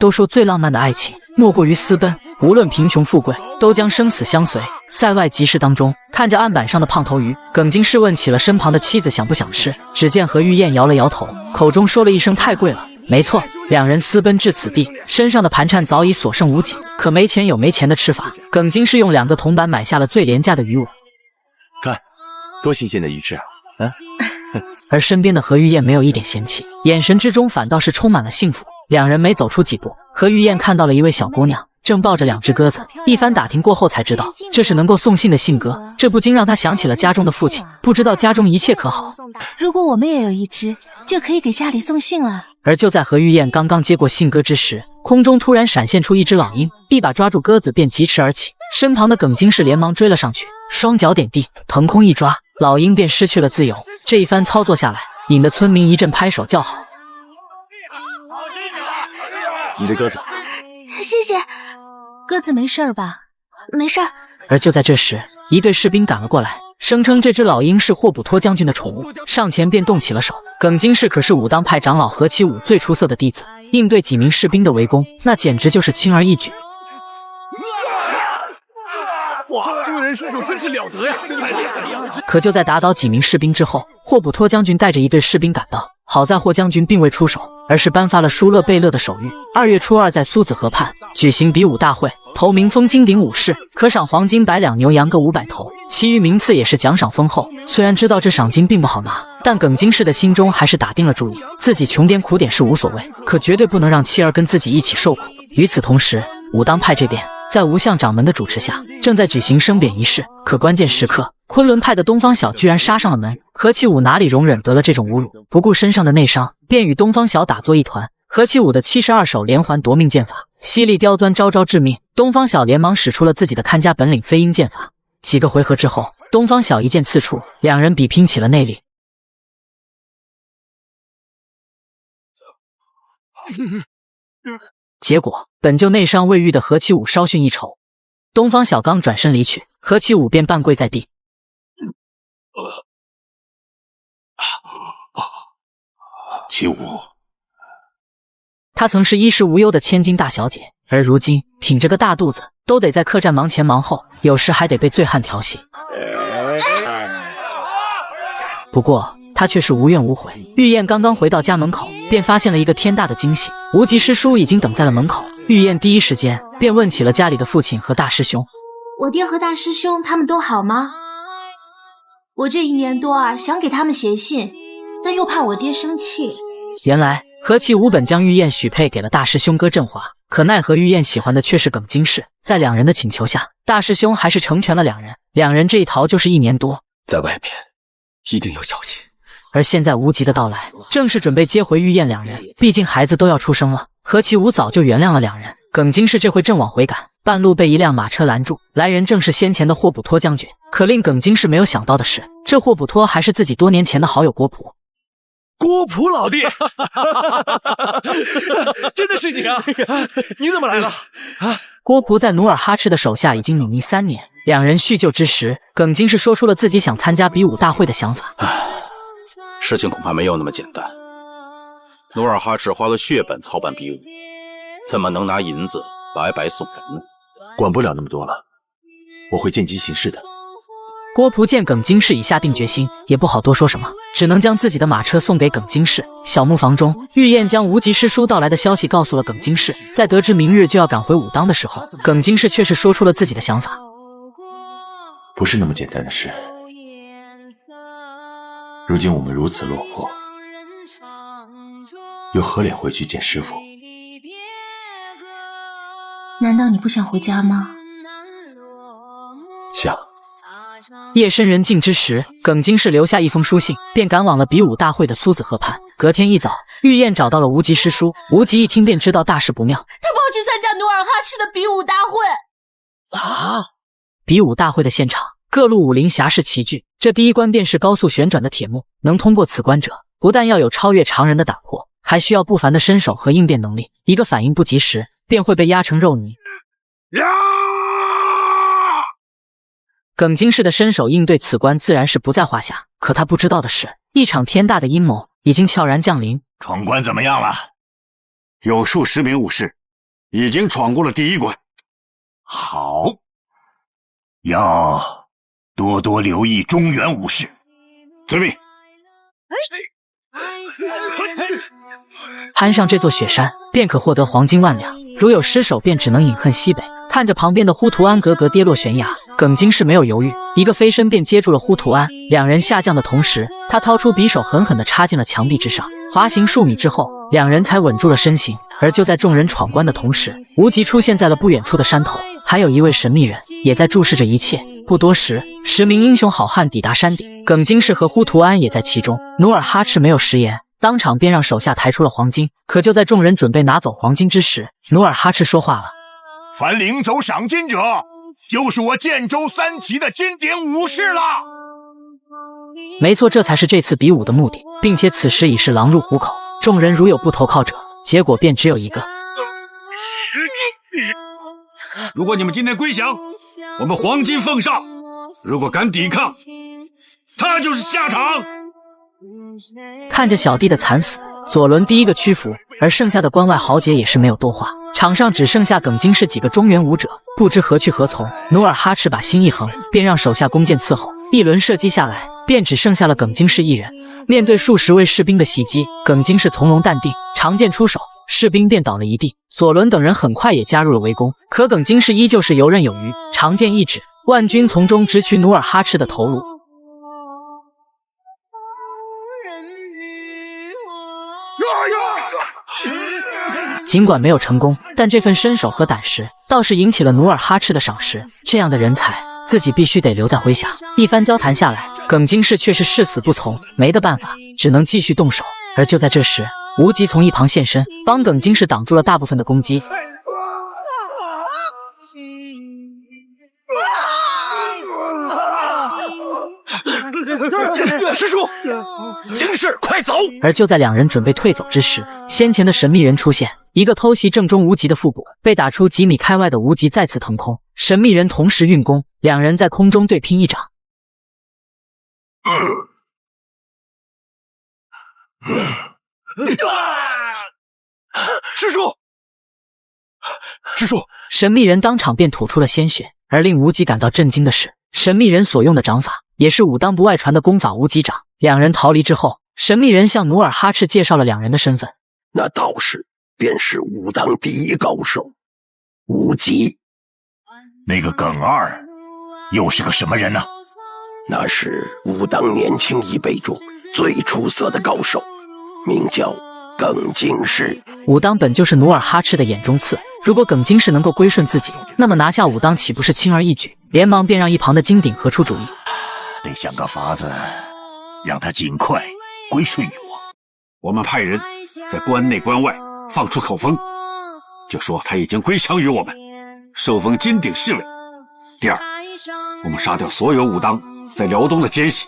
都说最浪漫的爱情莫过于私奔，无论贫穷富贵，都将生死相随。塞外集市当中，看着案板上的胖头鱼，耿京士问起了身旁的妻子想不想吃。只见何玉燕摇了摇头，口中说了一声太贵了。没错，两人私奔至此地，身上的盘缠早已所剩无几。可没钱有没钱的吃法，耿京士用2个铜板买下了最廉价的鱼尾。看，多新鲜的鱼翅啊！而身边的何玉燕没有一点嫌弃，眼神之中反倒是充满了幸福。两人没走出几步，何玉燕看到了一位小姑娘，正抱着2只鸽子。一番打听过后才知道，这是能够送信的信鸽。这不禁让她想起了家中的父亲，不知道家中一切可好。如果我们也有一只，就可以给家里送信了。而就在何玉燕刚刚接过信鸽之时，空中突然闪现出一只老鹰，一把抓住鸽子便疾驰而起。身旁的耿京士连忙追了上去，双脚点地，腾空一抓，老鹰便失去了自由。这一番操作下来，引得村民一阵拍手叫好。你的鸽子，谢谢。鸽子没事吧？没事。而就在这时，一队士兵赶了过来，声称这只老鹰是霍普托将军的宠物，上前便动起了手。耿京士可是武当派长老何其武最出色的弟子，应对几名士兵的围攻，那简直就是轻而易举。哇，这个人身手真是了得呀！可就在打倒几名士兵之后，霍普托将军带着一队士兵赶到。好在霍将军并未出手，而是颁发了舒勒贝勒的手谕。2月初2在苏子河畔举行比武大会，头名封金鼎武士，可赏黄金100两，牛羊各500头，其余名次也是奖赏丰厚。虽然知道这赏金并不好拿，但耿京士的心中还是打定了主意，自己穷点苦点是无所谓，可绝对不能让妻儿跟自己一起受苦。与此同时，武当派这边在吴相掌门的主持下，正在举行升匾仪式。可关键时刻，昆仑派的东方晓居然杀上了门。何其武哪里容忍得了这种侮辱，不顾身上的内伤，便与东方晓打作一团。何其武的72手连环夺命剑法犀利刁钻，招招致命。东方晓连忙使出了自己的看家本领飞鹰剑法。几个回合之后，东方晓一剑刺出，两人比拼起了内力。结果本就内伤未愈的何其武稍逊一筹，东方晓刚转身离去，何其武便半跪在地。其武，她曾是衣食无忧的千金大小姐，而如今挺着个大肚子，都得在客栈忙前忙后，有时还得被醉汉调戏。不过她却是无怨无悔。玉燕刚刚回到家门口，便发现了一个天大的惊喜，无极师叔已经等在了门口。玉燕第一时间便问起了家里的父亲和大师兄。我爹和大师兄他们都好吗？我这1年多想给他们写信，但又怕我爹生气。原来何其武本将玉燕许配给了大师兄歌振华，可奈何玉燕喜欢的却是耿京士。在两人的请求下，大师兄还是成全了两人。两人这一逃就是1年多，在外面一定要小心。而现在无极的到来，正是准备接回玉燕两人，毕竟孩子都要出生了。何其武早就原谅了两人，耿京士这回正往回赶，半路被一辆马车拦住，来人正是先前的霍普托将军。可令耿京士没有想到的是，这霍普托还是自己多年前的好友郭璞。郭璞老弟，真的是你啊！你怎么来了？啊！郭璞在努尔哈赤的手下已经隐匿3年，两人叙旧之时，耿京士说出了自己想参加比武大会的想法。事情恐怕没有那么简单。努尔哈赤花了血本操办比武，怎么能拿银子白白送人呢？管不了那么多了，我会见机行事的。郭璞见耿京士已下定决心，也不好多说什么，只能将自己的马车送给耿京士。小木房中，玉燕将无极师叔到来的消息告诉了耿京士。在得知明日就要赶回武当的时候，耿京士却是说出了自己的想法。不是那么简单的事。如今我们如此落魄，又何脸回去见师父？难道你不想回家吗？想。夜深人静之时，耿京士留下一封书信，便赶往了比武大会的苏子河畔。隔天一早，玉燕找到了无极师叔。无极一听便知道大事不妙，他跑去参加努尔哈赤的比武大会。啊！比武大会的现场，各路武林侠士齐聚。这第一关便是高速旋转的铁幕，能通过此关者，不但要有超越常人的胆魄，还需要不凡的身手和应变能力。一个反应不及时，便会被压成肉泥。耿京士的身手应对此关自然是不在话下，可他不知道的是，一场天大的阴谋已经悄然降临。闯关怎么样了？有数10名武士已经闯过了第一关。好，要多多留意中原武士。遵命。攀上这座雪山，便可获得黄金万两；如有失手，便只能饮恨西北。看着旁边的呼图安格格跌落悬崖，耿京是没有犹豫，一个飞身便接住了呼图安。两人下降的同时，他掏出匕首，狠狠地插进了墙壁之上。滑行数米之后，两人才稳住了身形。而就在众人闯关的同时，无极出现在了不远处的山头，还有一位神秘人也在注视着一切。不多时，10名英雄好汉抵达山顶，耿京是和呼图安也在其中。努尔哈赤没有食言，当场便让手下抬出了黄金。可就在众人准备拿走黄金之时，努尔哈赤说话了：凡领走赏金者，就是我建州3旗的金鼎武士了。没错，这才是这次比武的目的，并且此时已是狼入虎口。众人如有不投靠者，结果便只有一个。如果你们今天归降，我们黄金奉上；如果敢抵抗，他就是下场。看着小弟的惨死，左伦第一个屈服，而剩下的关外豪杰也是没有多话。场上只剩下耿京是几个中原武者，不知何去何从。努尔哈赤把心一横，便让手下弓箭伺候。一轮射击下来，便只剩下了耿京是一人。面对数十位士兵的袭击，耿京是从容淡定，长剑出手，士兵便倒了一地。左伦等人很快也加入了围攻，可耿京是依旧是游刃有余，长剑一指，万军从中直取努尔哈赤的头颅。尽管没有成功，但这份身手和胆识倒是引起了努尔哈赤的赏识。这样的人才，自己必须得留在麾下。一番交谈下来，耿京是却是誓死不从，没得办法，只能继续动手。而就在这时，无极从一旁现身，帮耿京是挡住了大部分的攻击。师叔，京师快走！而就在两人准备退走之时，先前的神秘人出现，一个偷袭正中无极的腹部，被打出几米开外的无极再次腾空。神秘人同时运功，两人在空中对拼一掌。师叔，师叔！神秘人当场便吐出了鲜血。而令无极感到震惊的是，神秘人所用的掌法也是武当不外传的功法无极掌。两人逃离之后，神秘人向努尔哈赤介绍了两人的身份。那道士便是武当第一高手无极。那个耿二又是个什么人呢？那是武当年轻一辈中最出色的高手，名叫耿京氏。武当本就是努尔哈赤的眼中刺，如果耿京氏能够归顺自己，那么拿下武当岂不是轻而易举？连忙便让一旁的金鼎合出主意，得想个法子让他尽快归顺于我。我们派人在关内关外放出口风，就说他已经归降于我们，受封金鼎侍卫。第二，我们杀掉所有武当在辽东的奸细，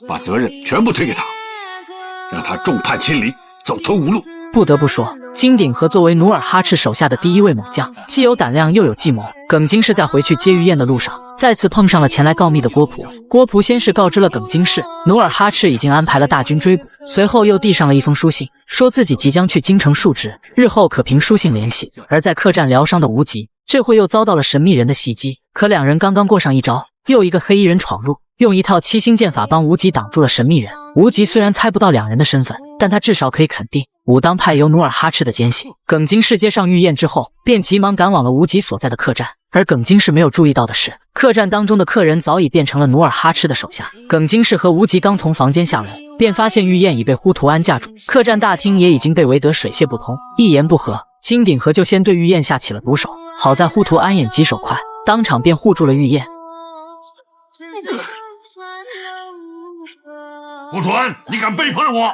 把责任全部推给他，让他众叛亲离，走投无路。不得不说，金鼎和作为努尔哈赤手下的第一位猛将，既有胆量又有计谋。耿京是在回去接玉燕的路上，再次碰上了前来告密的郭璞。郭璞先是告知了耿京氏，努尔哈赤已经安排了大军追捕，随后又递上了一封书信，说自己即将去京城述职，日后可凭书信联系。而在客栈疗伤的无极，这回又遭到了神秘人的袭击。可两人刚刚过上一招，又一个黑衣人闯入，用一套七星剑法帮无极挡住了神秘人。无极虽然猜不到两人的身份，但他至少可以肯定武当派有努尔哈赤的奸细。耿京氏接上玉燕之后，便急忙赶往了无极所在的客栈。而耿京氏没有注意到的是，客栈当中的客人早已变成了努尔哈赤的手下。耿京氏和无极刚从房间下楼，便发现玉燕已被呼图安架住，客栈大厅也已经被围得水泄不通。一言不合，金鼎和就先对玉燕下起了毒手。好在呼图安眼疾手快，当场便护住了玉燕。呼图安，你敢背叛我！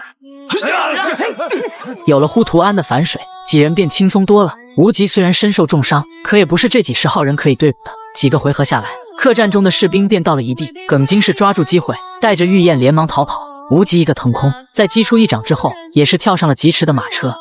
有了呼图安的反水，几人便轻松多了。无极虽然身受重伤，可也不是这几十号人可以对付的。几个回合下来，客栈中的士兵便倒了一地。耿京是抓住机会，带着玉燕连忙逃跑。无极一个腾空，在击出一掌之后，也是跳上了疾驰的马车。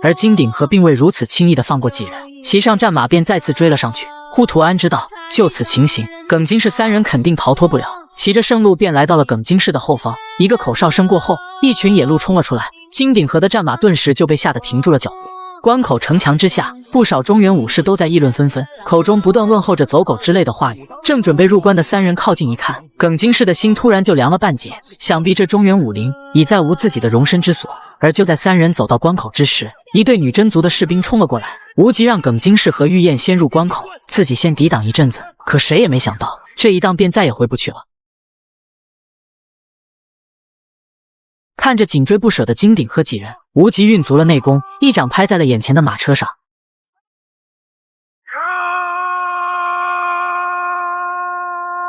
而金鼎和并未如此轻易地放过几人，骑上战马便再次追了上去。呼图安知道，就此情形，耿京氏三人肯定逃脱不了，骑着圣鹿便来到了耿京氏的后方。一个口哨声过后，一群野鹿冲了出来，金鼎和的战马顿时就被吓得停住了脚步。关口城墙之下，不少中原武士都在议论纷纷，口中不断问候着走狗之类的话语。正准备入关的三人靠近一看，耿京氏的心突然就凉了半截，想必这中原武林已再无自己的容身之所。而就在三人走到关口之时，一队女真族的士兵冲了过来，无极让耿京氏和玉燕先入关口，自己先抵挡一阵子。可谁也没想到，这一荡便再也回不去了。看着紧追不舍的金鼎和几人，无极运足了内功，一掌拍在了眼前的马车上。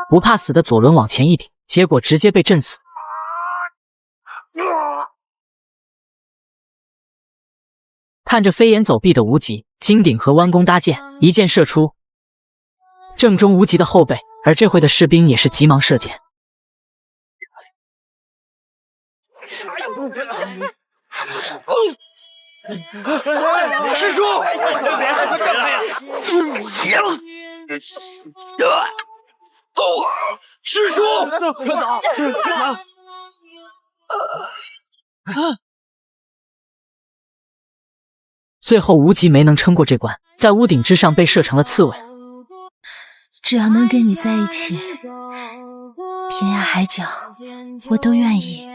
不怕死的左轮往前一顶，结果直接被震死。看着飞檐走壁的无极，金鼎和弯弓搭箭，一箭射出，正中无极的后背。而这回的士兵也是急忙射箭。师叔，师叔，最后无极没能撑过这关，在屋顶之上被射成了刺猬。只要能跟你在一起，天涯海角我都愿意。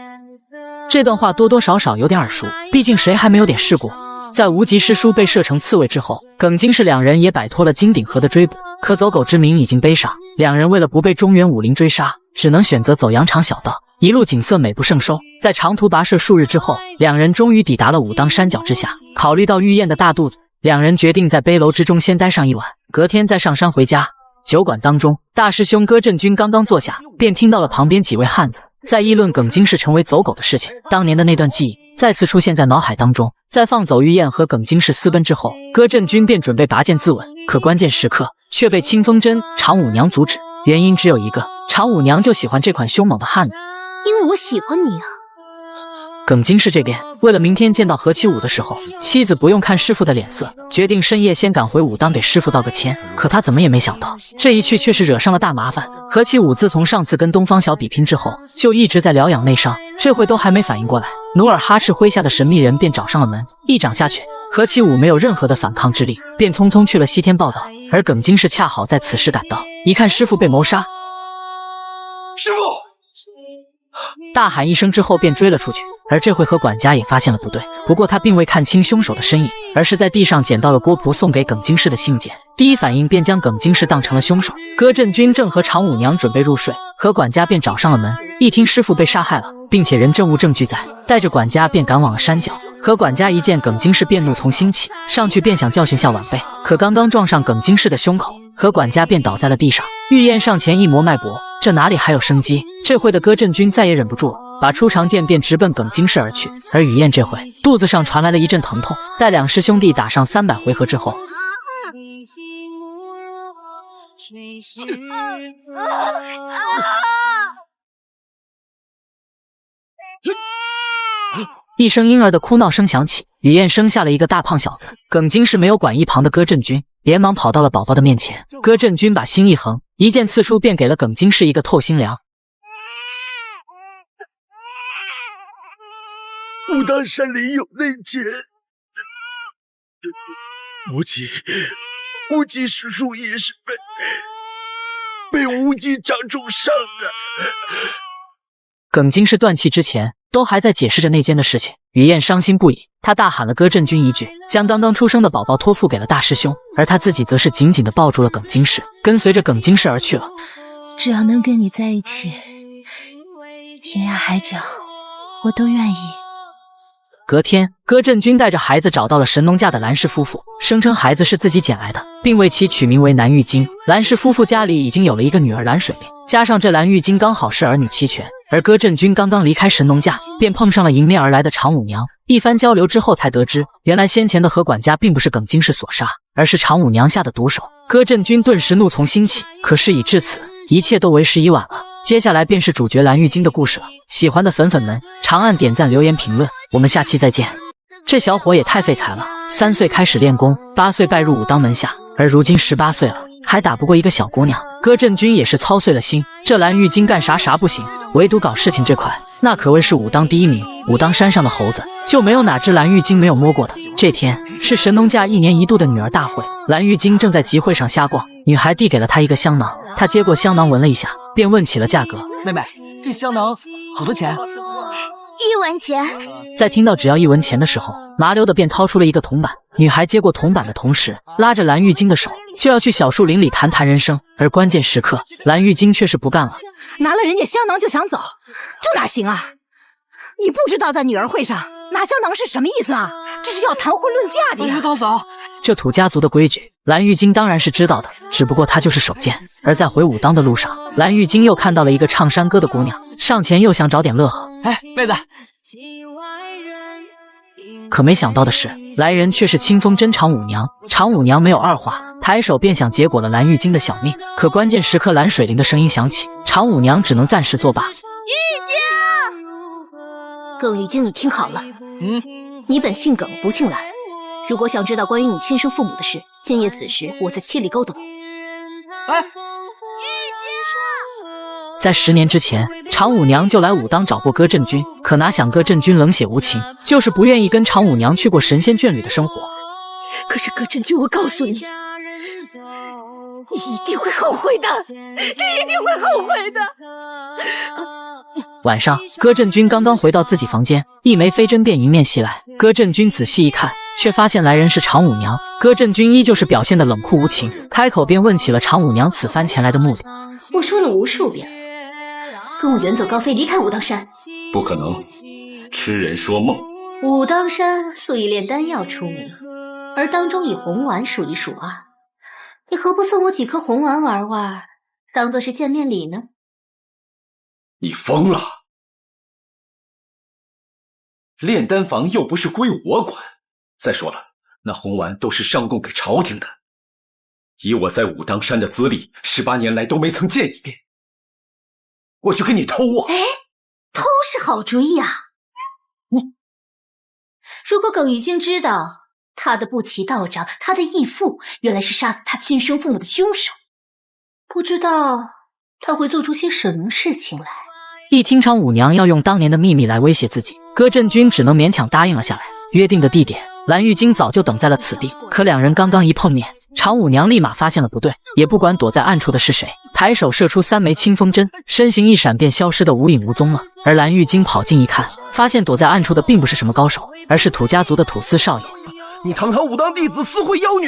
这段话多多少少有点耳熟，毕竟谁还没有点试过。在无极师叔被射成刺猬之后，耿京氏两人也摆脱了金鼎和的追捕，可走狗之名已经背上，两人为了不被中原武林追杀，只能选择走羊肠小道，一路景色美不胜收。在长途跋涉数日之后，两人终于抵达了武当山脚之下。考虑到玉燕的大肚子，两人决定在碑楼之中先待上一晚，隔天再上山回家。酒馆当中，大师兄戈震军刚刚坐下，便听到了旁边几位汉子在议论耿京氏成为走狗的事情。当年的那段记忆再次出现在脑海当中。在放走玉燕和耿京氏私奔之后，戈震军便准备拔剑自刎，可关键时刻却被清风针、常五娘阻止。原因只有一个，常五娘就喜欢这款凶猛的汉子。因为我喜欢你啊。耿京氏这边为了明天见到何其武的时候，妻子不用看师傅的脸色，决定深夜先赶回武当给师傅道个歉。可他怎么也没想到，这一去却是惹上了大麻烦。何其武自从上次跟东方小比拼之后，就一直在疗养内伤，这回都还没反应过来，努尔哈赤麾下的神秘人便找上了门，一掌下去，何其武没有任何的反抗之力，便匆匆去了西天报道。而耿京氏恰好在此时赶到，一看师傅被谋杀，师傅！大喊一声之后便追了出去。而这回和管家也发现了不对，不过他并未看清凶手的身影，而是在地上捡到了郭璞送给耿京氏的信件，第一反应便将耿京氏当成了凶手。戈震军正和常五娘准备入睡，和管家便找上了门，一听师傅被杀害了，并且人证物证俱在，带着管家便赶往了山脚。可管家一见耿京氏便怒从心起，上去便想教训下晚辈，可刚刚撞上耿京氏的胸口，和管家便倒在了地上。玉燕上前一磨脉搏，这哪里还有生机？这回的戈震军再也忍不住了，把出长剑便直奔耿京氏而去。而雨燕这回肚子上传来了一阵疼痛，待两师兄弟打上300回合之后，一声婴儿的哭闹声响起，雨燕生下了一个大胖小子。耿京氏没有管一旁的戈震军，连忙跑到了宝宝的面前。戈震军把心一横，一剑刺出，便给了耿京氏一个透心凉。武当山里有内奸，无极师叔也是被无极掌中伤的。耿京氏断气之前都还在解释着内奸的事情，雨燕伤心不已，她大喊了戈震军一句，将刚刚出生的宝宝托付给了大师兄，而她自己则是紧紧地抱住了耿京氏，跟随着耿京氏而去了。只要能跟你在一起，天涯海角我都愿意。隔天，戈震军带着孩子找到了神农架的蓝氏夫妇，声称孩子是自己捡来的，并为其取名为蓝玉京。蓝氏夫妇家里已经有了一个女儿蓝水灵，加上这蓝玉京刚好是儿女齐全。而戈震军刚刚离开神农架，便碰上了迎面而来的常五娘。一番交流之后，才得知原来先前的何管家并不是耿京氏所杀，而是常五娘下的毒手。戈震军顿时怒从心起，可事已至此，一切都为时已晚了。接下来便是主角蓝玉京的故事了。喜欢的粉粉们，长按点赞、留言、评论，我们下期再见。这小伙也太废材了，3岁开始练功，8岁拜入武当门下，而如今18岁了，还打不过一个小姑娘。戈震军也是操碎了心，这蓝玉京干啥不行，唯独搞事情这块那可谓是武当第一名。武当山上的猴子就没有哪只蓝玉京没有摸过的。这天是神农架1年1度的女儿大会，蓝玉京正在集会上瞎逛，女孩递给了她一个香囊，她接过香囊闻了一下，便问起了价格。妹妹，这香囊好多钱？1文钱。在听到只要1文钱的时候，麻溜的便掏出了一个铜板。女孩接过铜板的同时，拉着蓝玉京的手就要去小树林里谈谈人生。而关键时刻，蓝玉京却是不干了，拿了人家香囊就想走，这哪行啊？你不知道在女儿会上拿香囊是什么意思啊？这是要谈婚论嫁的呀！大嫂，这土家族的规矩，蓝玉京当然是知道的，只不过他就是手贱。而在回武当的路上，蓝玉京又看到了一个唱山歌的姑娘，上前又想找点乐呵。哎，妹子。可没想到的是，来人却是清风真长舞娘。长舞娘没有二话，抬手便想结果了蓝玉京的小命。可关键时刻，蓝水灵的声音响起，长舞娘只能暂时作罢。玉京，耿玉京，你听好了，你本姓耿，不姓蓝。如果想知道关于你亲生父母的事，今夜此时我在七里沟等你。哎。在10年之前，长舞娘就来武当找过歌震君，可哪想歌震君冷血无情，就是不愿意跟长舞娘去过神仙眷侣的生活。可是歌震君，我告诉你，你一定会后悔的，你一定会后悔的。晚上，歌震君刚刚回到自己房间，一枚飞针便迎面袭来。歌震君仔细一看，却发现来人是长舞娘。歌震君依旧是表现得冷酷无情，开口便问起了长舞娘此番前来的目的。我说了无数遍，跟我远走高飞，离开武当山。不可能，痴人说梦。武当山素以炼丹药出名，而当中以红丸数一数二。你何不送我几颗红丸玩玩，当做是见面礼呢？你疯了！炼丹房又不是归我管。再说了，那红丸都是上贡给朝廷的。以我在武当山的资历，18年来都没曾见一面。我去跟你偷啊！哎，偷是好主意啊！如果耿玉京知道他的不齐道长，他的义父原来是杀死他亲生父母的凶手，不知道他会做出些什么事情来。一听长舞娘要用当年的秘密来威胁自己，歌震君只能勉强答应了下来。约定的地点，蓝玉京早就等在了此地。可两人刚刚一碰面，长舞娘立马发现了不对，也不管躲在暗处的是谁，抬手射出3枚清风针，身形一闪便消失得无影无踪了。而蓝玉京跑近一看，发现躲在暗处的并不是什么高手，而是土家族的土司少爷。你堂堂武当弟子私会妖女！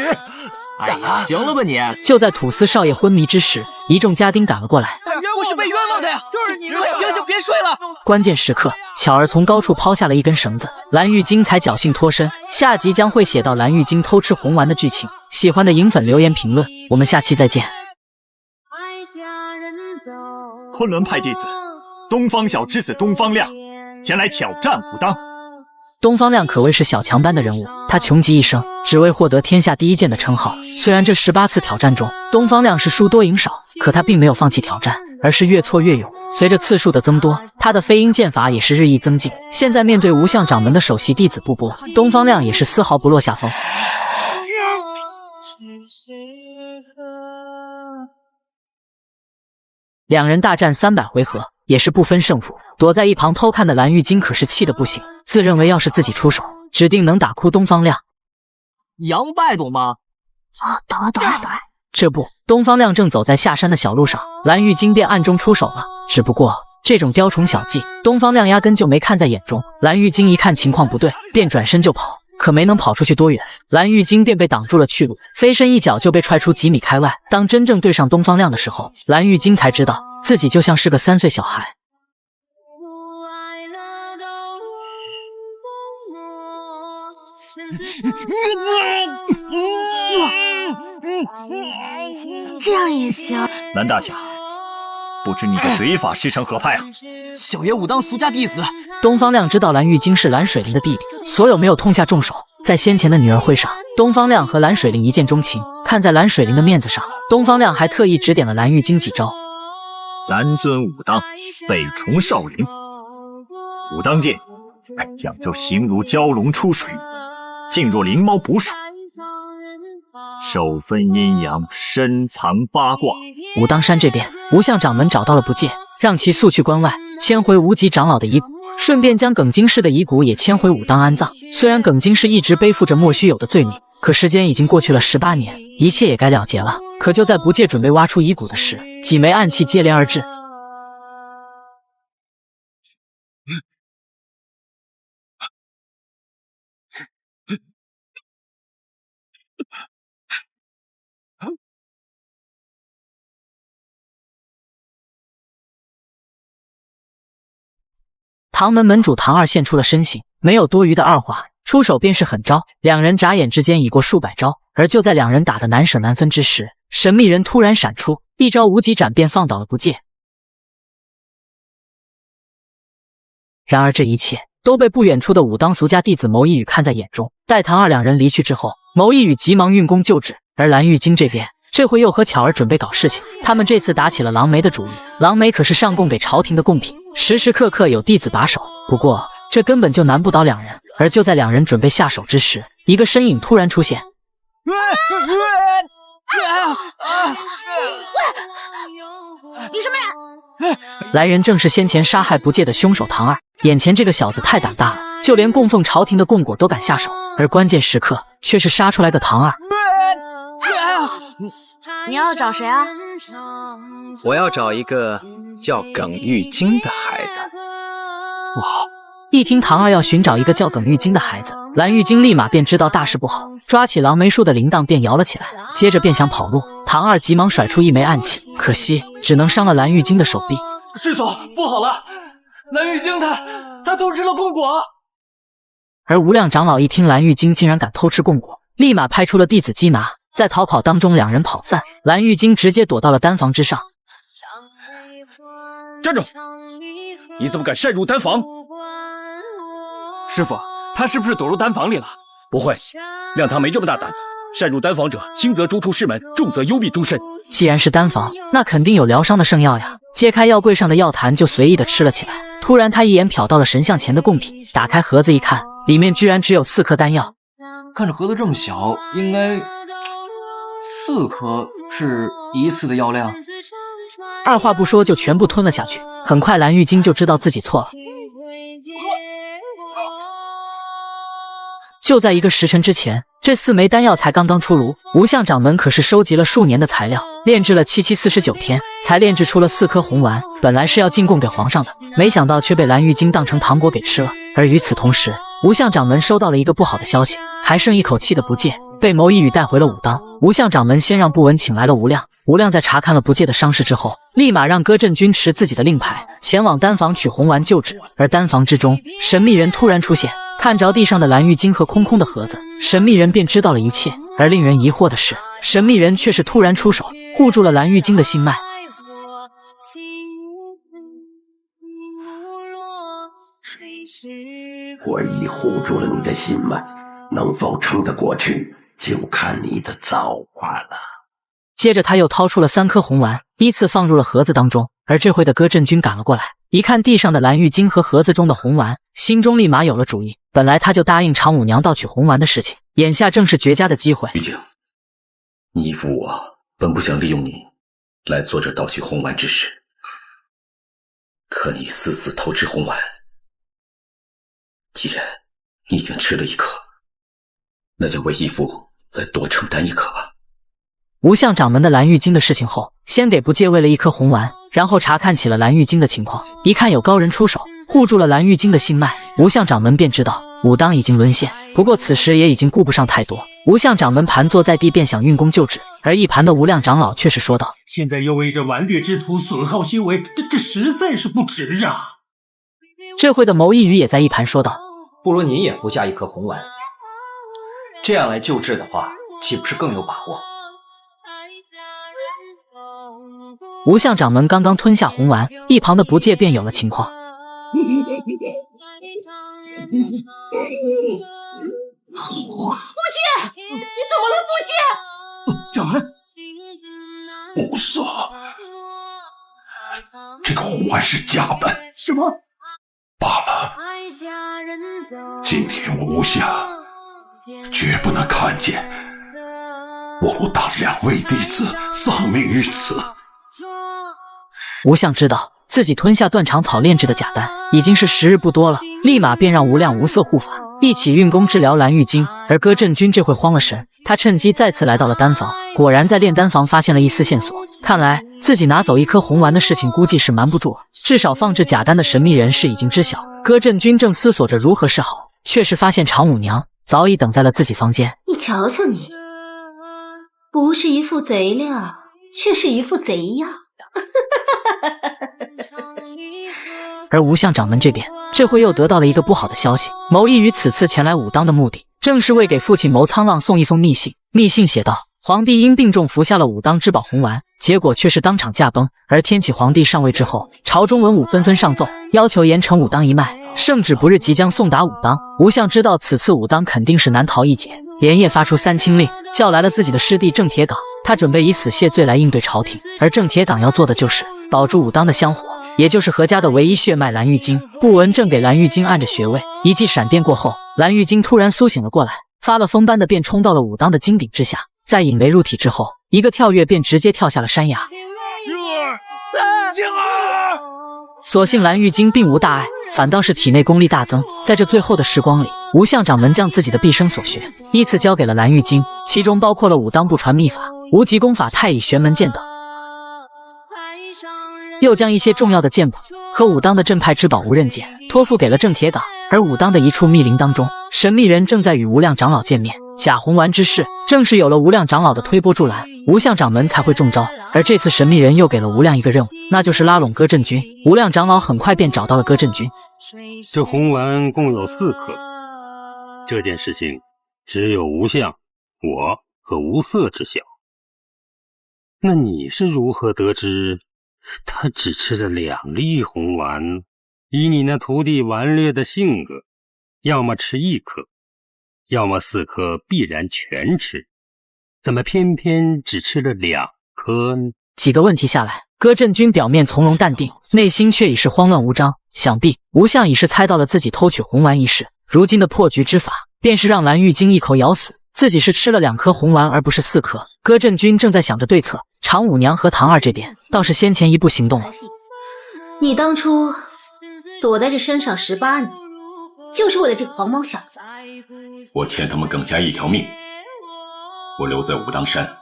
哎呀，行了吧你！就在土司少爷昏迷之时，一众家丁赶了过来。我是被冤枉的呀！就是你！快醒醒，别睡了！关键时刻，巧儿从高处抛下了一根绳子，蓝玉京才侥幸脱身。下集将会写到蓝玉京偷吃红丸的剧情。喜欢的银粉留言评论，我们下期再见。昆仑派弟子东方晓之子东方亮前来挑战武当。东方亮可谓是小强般的人物，他穷极一生，只为获得天下第一剑的称号。虽然这18次挑战中，东方亮是输多赢少，可他并没有放弃挑战，而是越挫越勇。随着次数的增多，他的飞鹰剑法也是日益增进。现在面对无相掌门的首席弟子步步，东方亮也是丝毫不落下风。两人大战300回合，也是不分胜负。躲在一旁偷看的蓝玉京可是气得不行，自认为要是自己出手，指定能打哭东方亮。杨拜懂吗？懂了。这不，东方亮正走在下山的小路上，蓝玉京便暗中出手了。只不过这种雕虫小技，东方亮压根就没看在眼中。蓝玉京一看情况不对，便转身就跑，可没能跑出去多远，蓝玉京便被挡住了去路，飞身一脚就被踹出几米开外。当真正对上东方亮的时候，蓝玉京才知道自己就像是个3岁小孩。这样也行。蓝大侠，不知你的嘴法师承何派啊？小爷武当俗家弟子。东方亮知道蓝玉京是蓝水灵的弟弟，所有没有痛下重手。在先前的女儿会上，东方亮和蓝水灵一见钟情，看在蓝水灵的面子上，东方亮还特意指点了蓝玉京几招。蓝尊武当，北崇少林。武当剑讲究形如蛟龙出水，静若灵猫捕鼠，手分阴阳，深藏八卦。武当山这边，无相掌门找到了不戒，让其速去关外。迁回无极长老的遗骨，顺便将耿京氏的遗骨也迁回武当安葬。虽然耿京氏一直背负着莫须有的罪名，可时间已经过去了18年，一切也该了结了。可就在不戒准备挖出遗骨的时，几枚暗器接连而至。唐门门主唐二现出了身形，没有多余的二话，出手便是狠招。两人眨眼之间已过数百招，而就在两人打得难舍难分之时，神秘人突然闪出，一招无极斩便放倒了不戒。然而这一切都被不远处的武当俗家弟子牟一羽看在眼中。待唐二两人离去之后，牟一羽急忙运功救治，而蓝玉京这边这回又和巧儿准备搞事情。他们这次打起了狼梅的主意，狼梅可是上贡给朝廷的贡品，时时刻刻有弟子把守。不过这根本就难不倒两人。而就在两人准备下手之时，一个身影突然出现。你什么人？来人正是先前杀害不戒的凶手唐二。眼前这个小子太胆大了，就连供奉朝廷的供果都敢下手，而关键时刻却是杀出来个唐二。你要找谁啊？我要找一个叫耿玉京的孩子。不好！一听唐二要寻找一个叫耿玉京的孩子，蓝玉京立马便知道大事不好，抓起狼梅树的铃铛便摇了起来，接着便想跑路。唐二急忙甩出一枚暗器，可惜只能伤了蓝玉京的手臂。师祖，不好了！蓝玉京他偷吃了供果。而无量长老一听蓝玉京竟然敢偷吃供果，立马派出了弟子缉拿。在逃跑当中，两人跑散，蓝玉京直接躲到了丹房之上。站住！你怎么敢擅入丹房？师傅，他是不是躲入丹房里了？不会，亮堂没这么大胆子。擅入丹房者，轻则逐出师门，重则幽闭终身。既然是丹房，那肯定有疗伤的圣药呀。揭开药柜上的药坛，就随意的吃了起来。突然，他一眼瞟到了神像前的贡品，打开盒子一看，里面居然只有4颗丹药。看着盒子这么小，应该4颗是一次的药量。二话不说就全部吞了下去。很快，蓝玉京就知道自己错了。就在1个时辰之前，这4枚丹药才刚刚出炉。无相掌门可是收集了数年的材料，炼制了77 49天，才炼制出了4颗红丸。本来是要进贡给皇上的，没想到却被蓝玉京当成糖果给吃了。而与此同时，无相掌门收到了一个不好的消息，还剩一口气的不戒被牟一羽带回了武当。无相掌门先让不闻请来了无量。无量在查看了不戒的伤势之后，立马让戈震军持自己的令牌前往丹房取红丸救治。而丹房之中，神秘人突然出现，看着地上的蓝玉京和空空的盒子，神秘人便知道了一切。而令人疑惑的是，神秘人却是突然出手护住了蓝玉京的心脉。我已护住了你的心脉，能否撑得过去，就看你的造化了。接着他又掏出了3颗红丸，依次放入了盒子当中。而这回的戈震军赶了过来，一看地上的蓝玉京和盒子中的红丸，心中立马有了主意。本来他就答应长武娘盗取红丸的事情，眼下正是绝佳的机会。玉京，你依附我，本不想利用你来做这盗取红丸之事，可你4次偷吃红丸，既然你已经吃了1颗，那就为义父再多承担1颗吧。无相掌门的蓝玉京的事情后，先给不戒喂了1颗红丸，然后查看起了蓝玉京的情况。一看有高人出手护住了蓝玉京的心脉，无相掌门便知道武当已经沦陷。不过此时也已经顾不上太多，无相掌门盘坐在地便想运功救治，而一旁的无量长老却是说道：现在又为这顽劣之徒损耗修为，这实在是不值啊！这回的牟一羽也在一旁说道：不如您也服下1颗红丸，这样来救治的话，岂不是更有把握？无相掌门刚刚吞下红丸，一旁的不戒便有了情况。不戒，你怎么了？不戒，掌门，不是，这个红丸是假的。什么？罢了，今天我无相绝不能看见我武当2位弟子丧命于此。无相知道自己吞下断肠草炼制的假丹，已经是时日不多了，立马便让无量无色护法一起运功治疗蓝玉京。而戈震军这会慌了神，他趁机再次来到了丹房，果然在炼丹房发现了一丝线索。看来自己拿走一颗红丸的事情估计是瞒不住了，至少放置假丹的神秘人士已经知晓。戈震军正思索着如何是好，却是发现常五娘早已等在了自己房间。你瞧瞧你，不是一副贼脸，却是一副贼样。而吴相掌门这边，这回又得到了一个不好的消息。牟义于此次前来武当的目的，正是为给父亲牟沧浪送一封密信。密信写道：皇帝因病重服下了武当之宝红丸，结果却是当场驾崩。而天启皇帝上位之后，朝中文武纷纷上奏，要求严惩武当一脉，圣旨不日即将送达武当。吴相知道此次武当肯定是难逃一劫，连夜发出3清令，叫来了自己的师弟郑铁岗。他准备以死谢罪来应对朝廷，而郑铁岗要做的就是保住武当的香火，也就是何家的唯一血脉蓝玉京。不闻正给蓝玉京按着穴位，一记闪电过后，蓝玉京突然苏醒了过来，发了疯般的便冲到了武当的金顶之下，在引雷入体之后，一个跳跃便直接跳下了山崖。所幸蓝玉京并无大碍，反倒是体内功力大增。在这最后的时光里，吴相掌门将自己的毕生所学依次交给了蓝玉京，其中包括了武当不传秘法、无极功法、太乙玄门剑等，又将一些重要的剑谱和武当的镇派之宝无刃剑托付给了郑铁岗。而武当的一处密林当中，神秘人正在与无量长老见面。假红丸之事，正是有了无量长老的推波助澜，无相掌门才会中招。而这次神秘人又给了无量一个任务，那就是拉拢戈震军。无量长老很快便找到了戈震军。这红丸共有4颗，这件事情只有无相、我和无色知晓。那你是如何得知他只吃了2粒红丸？以你那徒弟顽劣的性格，要么吃1颗，要么4颗必然全吃，怎么偏偏只吃了2颗呢？几个问题下来，戈震军表面从容淡定，内心却已是慌乱无章。想必吴相已是猜到了自己偷取红丸一事，如今的破局之法便是让蓝玉京一口咬死自己是吃了2颗红丸而不是4颗。戈震军正在想着对策，常五娘和唐二这边倒是先前一步行动了。你当初躲在这山上18年，就是为了这个黄毛小子。我欠他们耿家一条命，我留在武当山，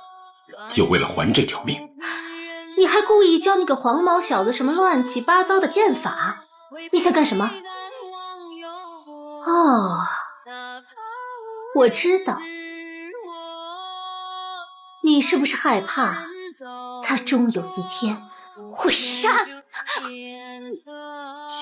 就为了还这条命。你还故意教那个黄毛小子什么乱七八糟的剑法？你想干什么？哦，我知道，你是不是害怕他终有一天会杀你？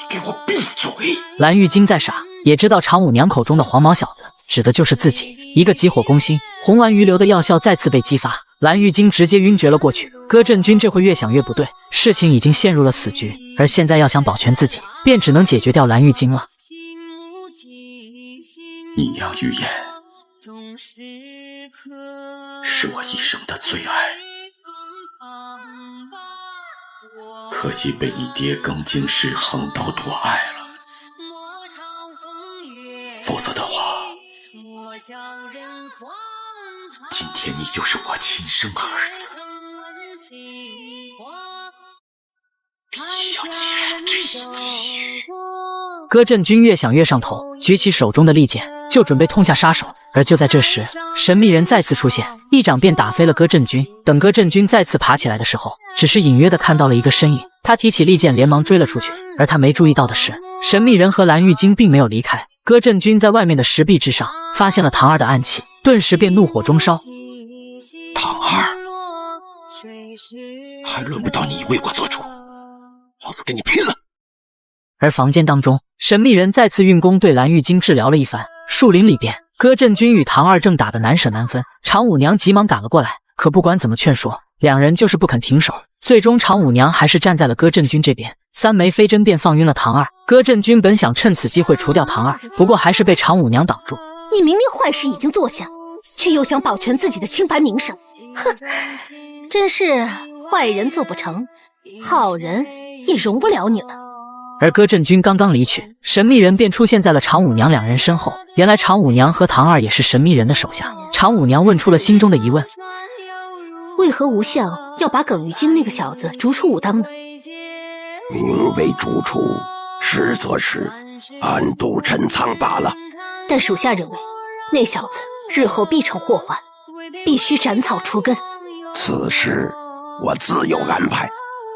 给我闭嘴！蓝玉京再傻，也知道常五娘口中的黄毛小子指的就是自己。一个急火攻心，红丸余留的药效再次被激发，蓝玉京直接晕厥了过去。戈震军这会越想越不对，事情已经陷入了死局，而现在要想保全自己，便只能解决掉蓝玉京了。你娘玉言是我一生的最爱，可惜被你爹耿京师横刀夺爱了，否则的话，今天你就是我亲生儿子，必须要结束这一切。戈震军越想越上头，举起手中的利剑就准备痛下杀手。而就在这时，神秘人再次出现，一掌便打飞了戈震军。等戈震军再次爬起来的时候，只是隐约的看到了一个身影，他提起利剑连忙追了出去。而他没注意到的是，神秘人和蓝玉京并没有离开。戈震军在外面的石壁之上发现了唐二的暗器，顿时便怒火中烧。唐二，还轮不到你为我做主，老子跟你拼了！而房间当中，神秘人再次运功对蓝玉京治疗了一番。树林里边，戈震军与唐二正打得难舍难分，常五娘急忙赶了过来，可不管怎么劝说，两人就是不肯停手。最终常五娘还是站在了戈震军这边，3枚飞针便放晕了唐二。戈震军本想趁此机会除掉唐二，不过还是被常五娘挡住。你明明坏事已经做下，却又想保全自己的清白名声，哼，真是坏人做不成，好人也容不了你了。而戈震军刚刚离去，神秘人便出现在了常五娘两人身后。原来常五娘和唐二也是神秘人的手下。常五娘问出了心中的疑问：为何吴相要把耿玉京那个小子逐出武当呢？名为主厨，实则是暗度陈仓罢了。但属下认为，那小子日后必成祸患，必须斩草除根。此事我自有安排。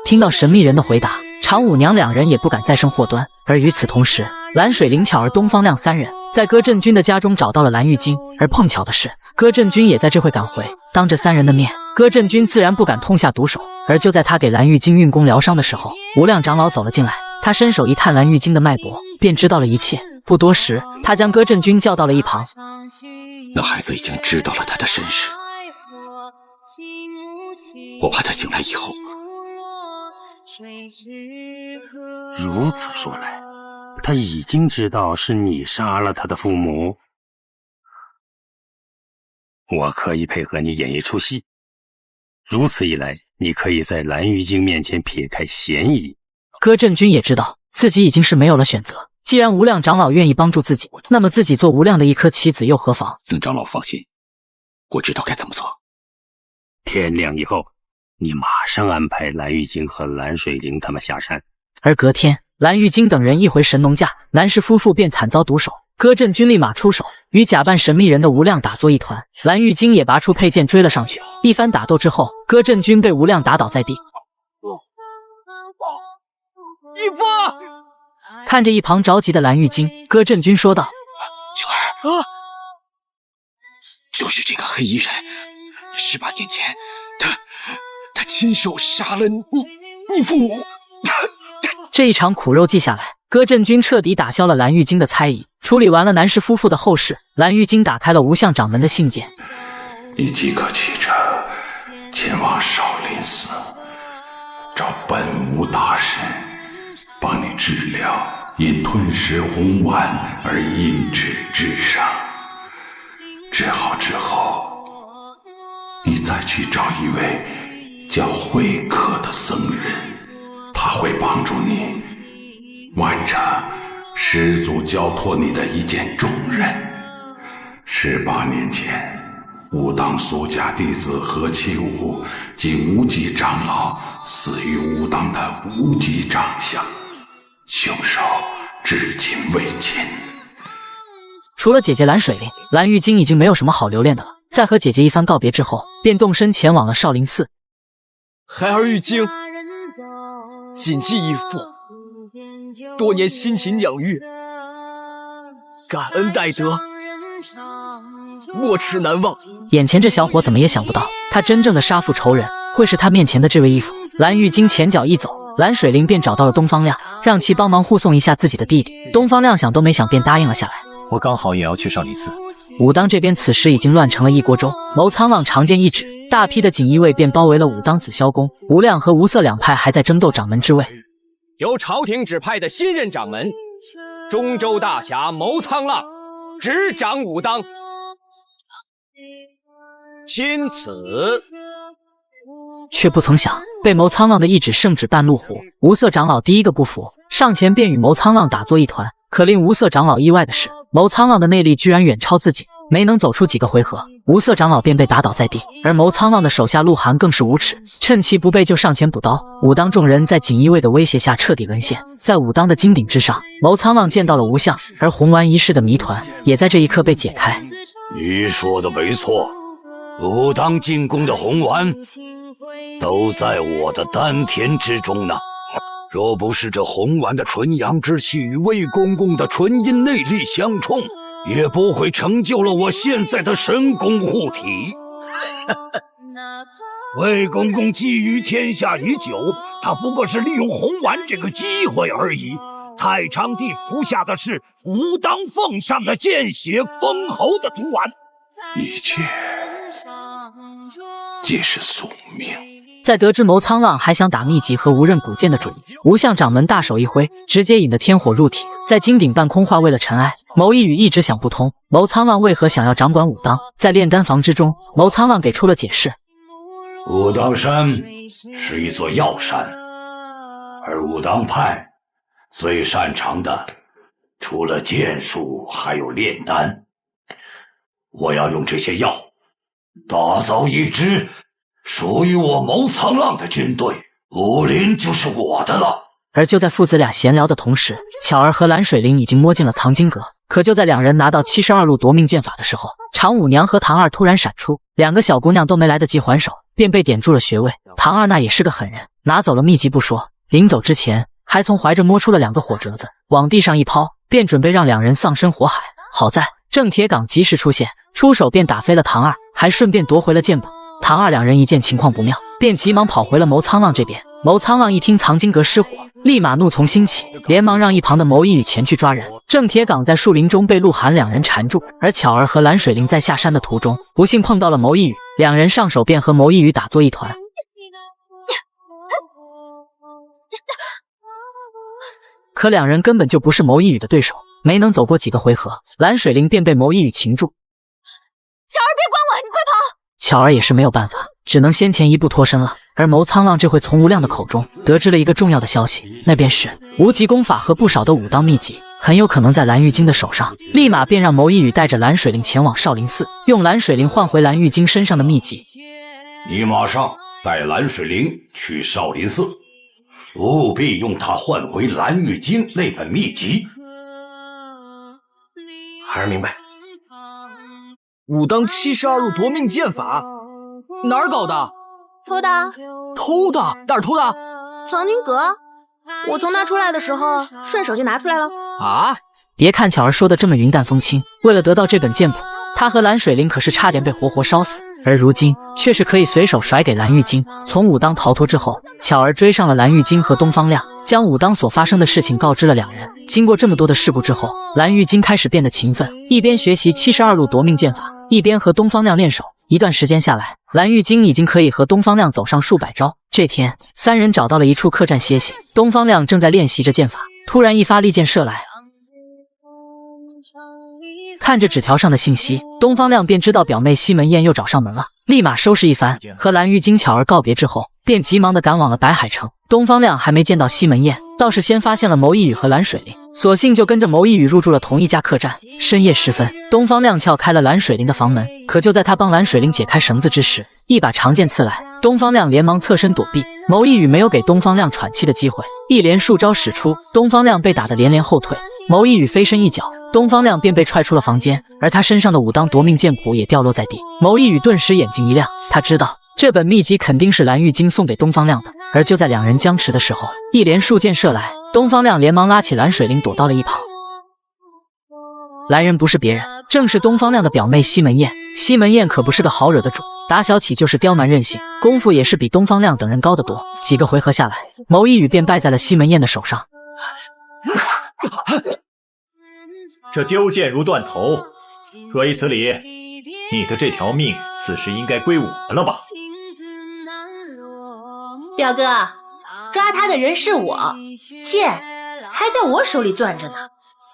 听到神秘人的回答，常五娘两人也不敢再生祸端。而与此同时，蓝水灵巧儿、东方亮三人在戈震军的家中找到了蓝玉晶。而碰巧的是，戈震军也在这会赶回。当着三人的面，戈震军自然不敢痛下毒手。而就在他给蓝玉晶运功疗伤的时候，无量长老走了进来。他伸手一探蓝玉晶的脉搏，便知道了一切。不多时，他将戈震军叫到了一旁。那孩子已经知道了他的身世，我怕他醒来以后。如此说来，他已经知道是你杀了他的父母。我可以配合你演一出戏，如此一来，你可以在蓝玉晶面前撇开嫌疑。戈震军也知道自己已经是没有了选择，既然无量长老愿意帮助自己，那么自己做无量的一颗棋子又何妨？长老放心，我知道该怎么做。天亮以后，你马上安排蓝玉晶和蓝水灵他们下山。而隔天，蓝玉晶等人一回神农架，蓝氏夫妇便惨遭毒手。戈震军立马出手，与假扮神秘人的无量打作一团。蓝玉晶也拔出佩剑追了上去。一番打斗之后，戈震军被无量打倒在地。义父！看着一旁着急的蓝玉晶，戈震军说道：“九儿，就是这个黑衣人，18年前，他亲手杀了你父母。”这一场苦肉计下来，戈震军彻底打消了蓝玉晶的猜疑。处理完了南氏夫妇的后事，蓝玉晶打开了无相掌门的信件。你即刻启程前往少林寺，找本无大神帮你治疗因吞食红丸而因之致伤。治好之后，你再去找一位叫慧可的僧人，他会帮助你完成师祖交托你的一件重任。18年前，武当苏家弟子何其武及无极长老死于武当的无极长下，凶手至今未擒。除了姐姐蓝水灵，蓝玉晶已经没有什么好留恋的了。在和姐姐一番告别之后，便动身前往了少林寺。孩儿玉晶谨记义父多年辛勤养育，感恩戴德，没齿难忘。眼前这小伙怎么也想不到，他真正的杀父仇人会是他面前的这位义父。蓝玉晶前脚一走，蓝水灵便找到了东方亮，让其帮忙护送一下自己的弟弟。东方亮想都没想便答应了下来。我刚好也要去少林寺。武当这边此时已经乱成了一锅粥。谋苍浪长剑一指，大批的锦衣卫便包围了武当紫霄宫。无量和无色两派还在争斗掌门之位。由朝廷指派的新任掌门中州大侠谋苍浪执掌武当，钦此。却不曾想被谋苍浪的一指圣旨半路虎。无色长老第一个不服，上前便与谋苍浪打作一团。可令无色长老意外的是，谋苍浪的内力居然远超自己，没能走出几个回合，无色长老便被打倒在地。而谋苍浪的手下鹿晗更是无耻，趁其不备就上前补刀。武当众人在锦衣卫的威胁下彻底沦陷。在武当的金顶之上，谋苍浪见到了无相，而红丸一事的谜团也在这一刻被解开。你说的没错，武当进宫的红丸都在我的丹田之中呢。若不是这红丸的纯阳之气与魏公公的纯阴内力相冲，也不会成就了我现在的神功护体。魏公公觊觎天下已久，他不过是利用红丸这个机会而已。太常帝服下的是武当奉上的见血封侯的毒丸，一切皆是宿命。在得知谋苍浪还想打秘籍和无刃古剑的主意，无相掌门大手一挥，直接引得天火入体，在金顶半空化为了尘埃。谋一语一直想不通，谋苍浪为何想要掌管武当？在炼丹房之中，谋苍浪给出了解释：武当山是一座药山，而武当派最擅长的除了剑术，还有炼丹。我要用这些药打造一支属于我谋苍浪的军队，武林就是我的了。而就在父子俩闲聊的同时，巧儿和蓝水灵已经摸进了藏经阁。可就在两人拿到72路夺命剑法的时候，常五娘和唐二突然闪出，两个小姑娘都没来得及还手，便被点住了穴位。唐二那也是个狠人，拿走了秘籍不说，临走之前还从怀着摸出了2个火折子，往地上一抛，便准备让两人丧生火海。好在郑铁岗及时出现，出手便打飞了唐二，还顺便夺回了剑宝。唐二两人一见情况不妙，便急忙跑回了谋苍浪这边。谋苍浪一听藏经阁失火，立马怒从心起，连忙让一旁的谋一羽前去抓人。郑铁岗在树林中被鹿晗两人缠住，而巧儿和蓝水灵在下山的途中不幸碰到了谋一羽，两人上手便和谋一羽打作一团。可两人根本就不是谋一羽的对手，没能走过几个回合，蓝水灵便被谋一羽擒住。巧儿，别管我，你快跑！巧儿也是没有办法，只能先前一步脱身了。而谋苍浪这回从无量的口中得知了一个重要的消息，那便是无极功法和不少的武当秘籍很有可能在蓝玉京的手上，立马便让谋一羽带着蓝水灵前往少林寺，用蓝水灵换回蓝玉京身上的秘籍。你马上带蓝水灵去少林寺，务必用它换回蓝玉京那本秘籍。孩儿明白。武当72路夺命剑法哪儿搞的？偷的。偷的？哪儿偷的？藏经阁，我从那出来的时候顺手就拿出来了。啊！别看巧儿说的这么云淡风轻，为了得到这本剑谱，他和蓝水灵可是差点被活活烧死，而如今却是可以随手甩给蓝玉京。从武当逃脱之后，巧儿追上了蓝玉京和东方亮，将武当所发生的事情告知了两人。经过这么多的事故之后，蓝玉京开始变得勤奋，一边学习72路夺命剑法，一边和东方亮练手。一段时间下来，蓝玉京已经可以和东方亮走上数百招。这天，三人找到了一处客栈歇息，东方亮正在练习着剑法，突然一发利箭射来。看着纸条上的信息，东方亮便知道表妹西门燕又找上门了，立马收拾一番，和蓝玉京巧儿告别之后，便急忙地赶往了白海城。东方亮还没见到西门燕，倒是先发现了谋一羽和蓝水灵，索性就跟着谋一羽入住了同一家客栈。深夜时分，东方亮撬开了蓝水灵的房门，可就在他帮蓝水灵解开绳子之时，一把长剑刺来，东方亮连忙侧身躲避。谋一羽没有给东方亮喘气的机会，一连数招使出，东方亮被打得连连后退。谋一羽飞身一脚，东方亮便被踹出了房间，而他身上的武当夺命剑谱也掉落在地。谋一羽顿时眼睛一亮，他知道这本秘籍肯定是蓝玉京送给东方亮的。而就在两人僵持的时候，一连数箭射来，东方亮连忙拉起蓝水灵躲到了一旁。来人不是别人，正是东方亮的表妹西门燕。西门燕可不是个好惹的主，打小起就是刁蛮任性，功夫也是比东方亮等人高得多。几个回合下来，谋一羽便败在了西门燕的手上。这丢剑如断头，若依此理，你的这条命此时应该归我们了吧？表哥，抓他的人是我，剑还在我手里攥着呢。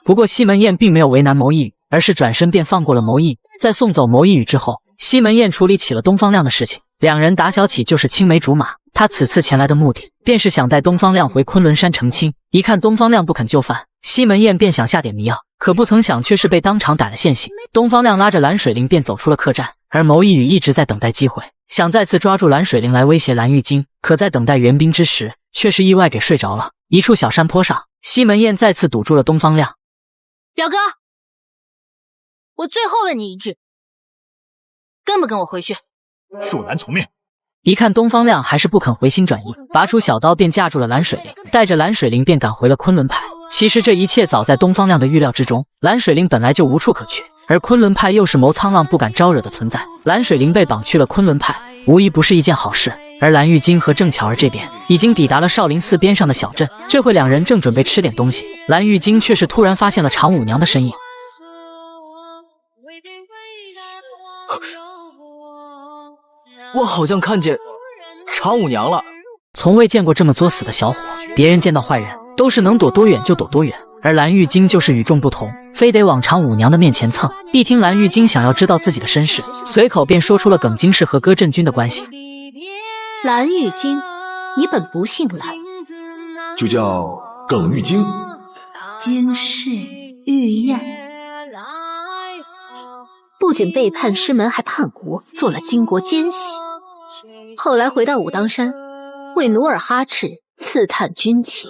不过西门燕并没有为难谋一羽，而是转身便放过了谋一羽。在送走谋一羽之后，西门燕处理起了东方亮的事情。两人打小起就是青梅竹马，他此次前来的目的便是想带东方亮回昆仑山成亲。一看东方亮不肯就范，西门燕便想下点迷药，可不曾想却是被当场逮了现行。东方亮拉着蓝水灵便走出了客栈，而谋一羽一直在等待机会，想再次抓住蓝水灵来威胁蓝玉京，可在等待援兵之时，却是意外给睡着了。一处小山坡上，西门燕再次堵住了东方亮。表哥，我最后问你一句，跟不跟我回去？恕难从命。一看东方亮还是不肯回心转意，拔出小刀便架住了蓝水灵，带着蓝水灵便赶回了昆仑派。其实这一切早在东方亮的预料之中，蓝水灵本来就无处可去，而昆仑派又是谋苍浪不敢招惹的存在，蓝水灵被绑去了昆仑派，无疑不是一件好事。而蓝玉京和郑巧儿这边已经抵达了少林寺边上的小镇，这会两人正准备吃点东西，蓝玉京却是突然发现了常五娘的身影。我好像看见常五娘了。从未见过这么作死的小伙，别人见到坏人都是能躲多远就躲多远，而蓝玉京就是与众不同，非得往常五娘的面前蹭。一听蓝玉京想要知道自己的身世，随口便说出了耿京氏和歌震军的关系。蓝玉京，你本不姓蓝，就叫耿玉京。京氏玉燕，不仅背叛师门，还叛国，做了金国奸细。后来回到武当山，为努尔哈赤刺探军情。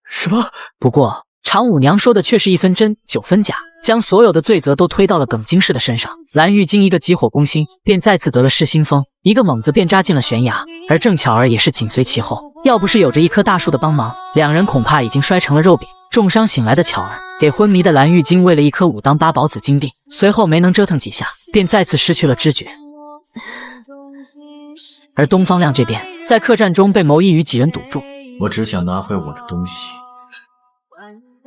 什么？不过常五娘说的却是1分真9分假，将所有的罪责都推到了耿京氏的身上。蓝玉京一个急火攻心，便再次得了失心疯，一个猛子便扎进了悬崖，而郑巧儿也是紧随其后。要不是有着一棵大树的帮忙，两人恐怕已经摔成了肉饼。重伤醒来的巧儿给昏迷的蓝玉京喂了一颗武当八宝紫金锭，随后没能折腾几下，便再次失去了知觉。而东方亮这边在客栈中被牟义与几人堵住，我只想拿回我的东西，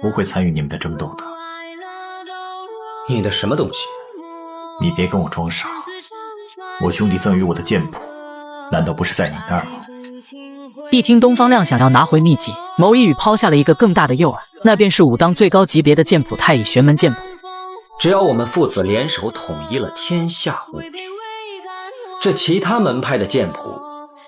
不会参与你们的争斗的。你的什么东西？你别跟我装傻，我兄弟赠予我的剑谱，难道不是在你那儿吗？一听东方亮想要拿回秘籍，牟义宇抛下了一个更大的诱饵，那便是武当最高级别的剑谱太乙玄门剑谱。只要我们父子联手统一了天下武林，这其他门派的剑谱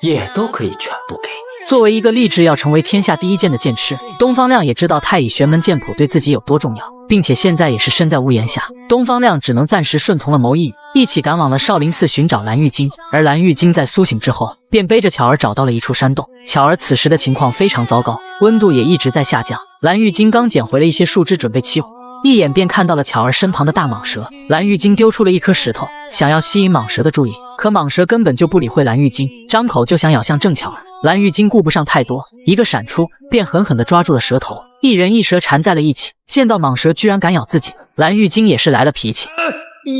也都可以全部给你。作为一个立志要成为天下第一剑的剑痴，东方亮也知道太乙玄门剑谱对自己有多重要，并且现在也是身在屋檐下，东方亮只能暂时顺从了牟义宇，一起赶往了少林寺寻找蓝玉京。而蓝玉京在苏醒之后，便背着巧儿找到了一处山洞。巧儿此时的情况非常糟糕，温度也一直在下降。蓝玉京刚捡回了一些树枝准备起火，一眼便看到了巧儿身旁的大蟒蛇。蓝玉京丢出了一颗石头，想要吸引蟒蛇的注意，可蟒蛇根本就不理会蓝玉京，张口就想咬向郑巧儿。蓝玉京顾不上太多，一个闪出便狠狠地抓住了蛇头，一人一蛇缠在了一起。见到蟒蛇居然敢咬自己，蓝玉京也是来了脾气，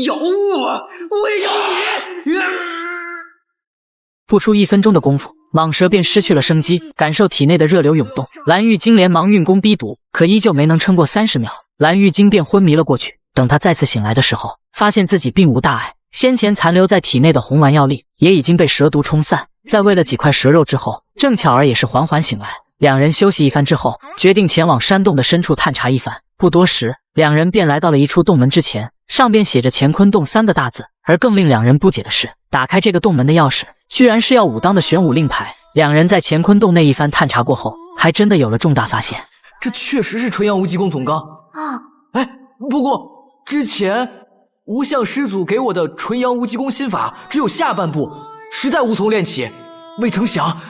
咬我，我也咬你！不出1分钟的功夫，蟒蛇便失去了生机，感受体内的热流涌动。蓝玉京连忙运功逼毒，可依旧没能撑过30秒，蓝玉京便昏迷了过去。等他再次醒来的时候，发现自己并无大碍，先前残留在体内的红丸药力也已经被蛇毒冲散。在喂了几块蛇肉之后，郑巧儿也是缓缓醒来。两人休息一番之后，决定前往山洞的深处探查一番。不多时，两人便来到了一处洞门之前，上边写着乾坤洞3个大字。而更令两人不解的是，打开这个洞门的钥匙居然是要武当的玄武令牌。两人在乾坤洞内一番探查过后，还真的有了重大发现。这确实是纯阳无极功总纲啊！哎，不过之前无相师祖给我的纯阳无极功心法只有下半部，实在无从练起，未曾想，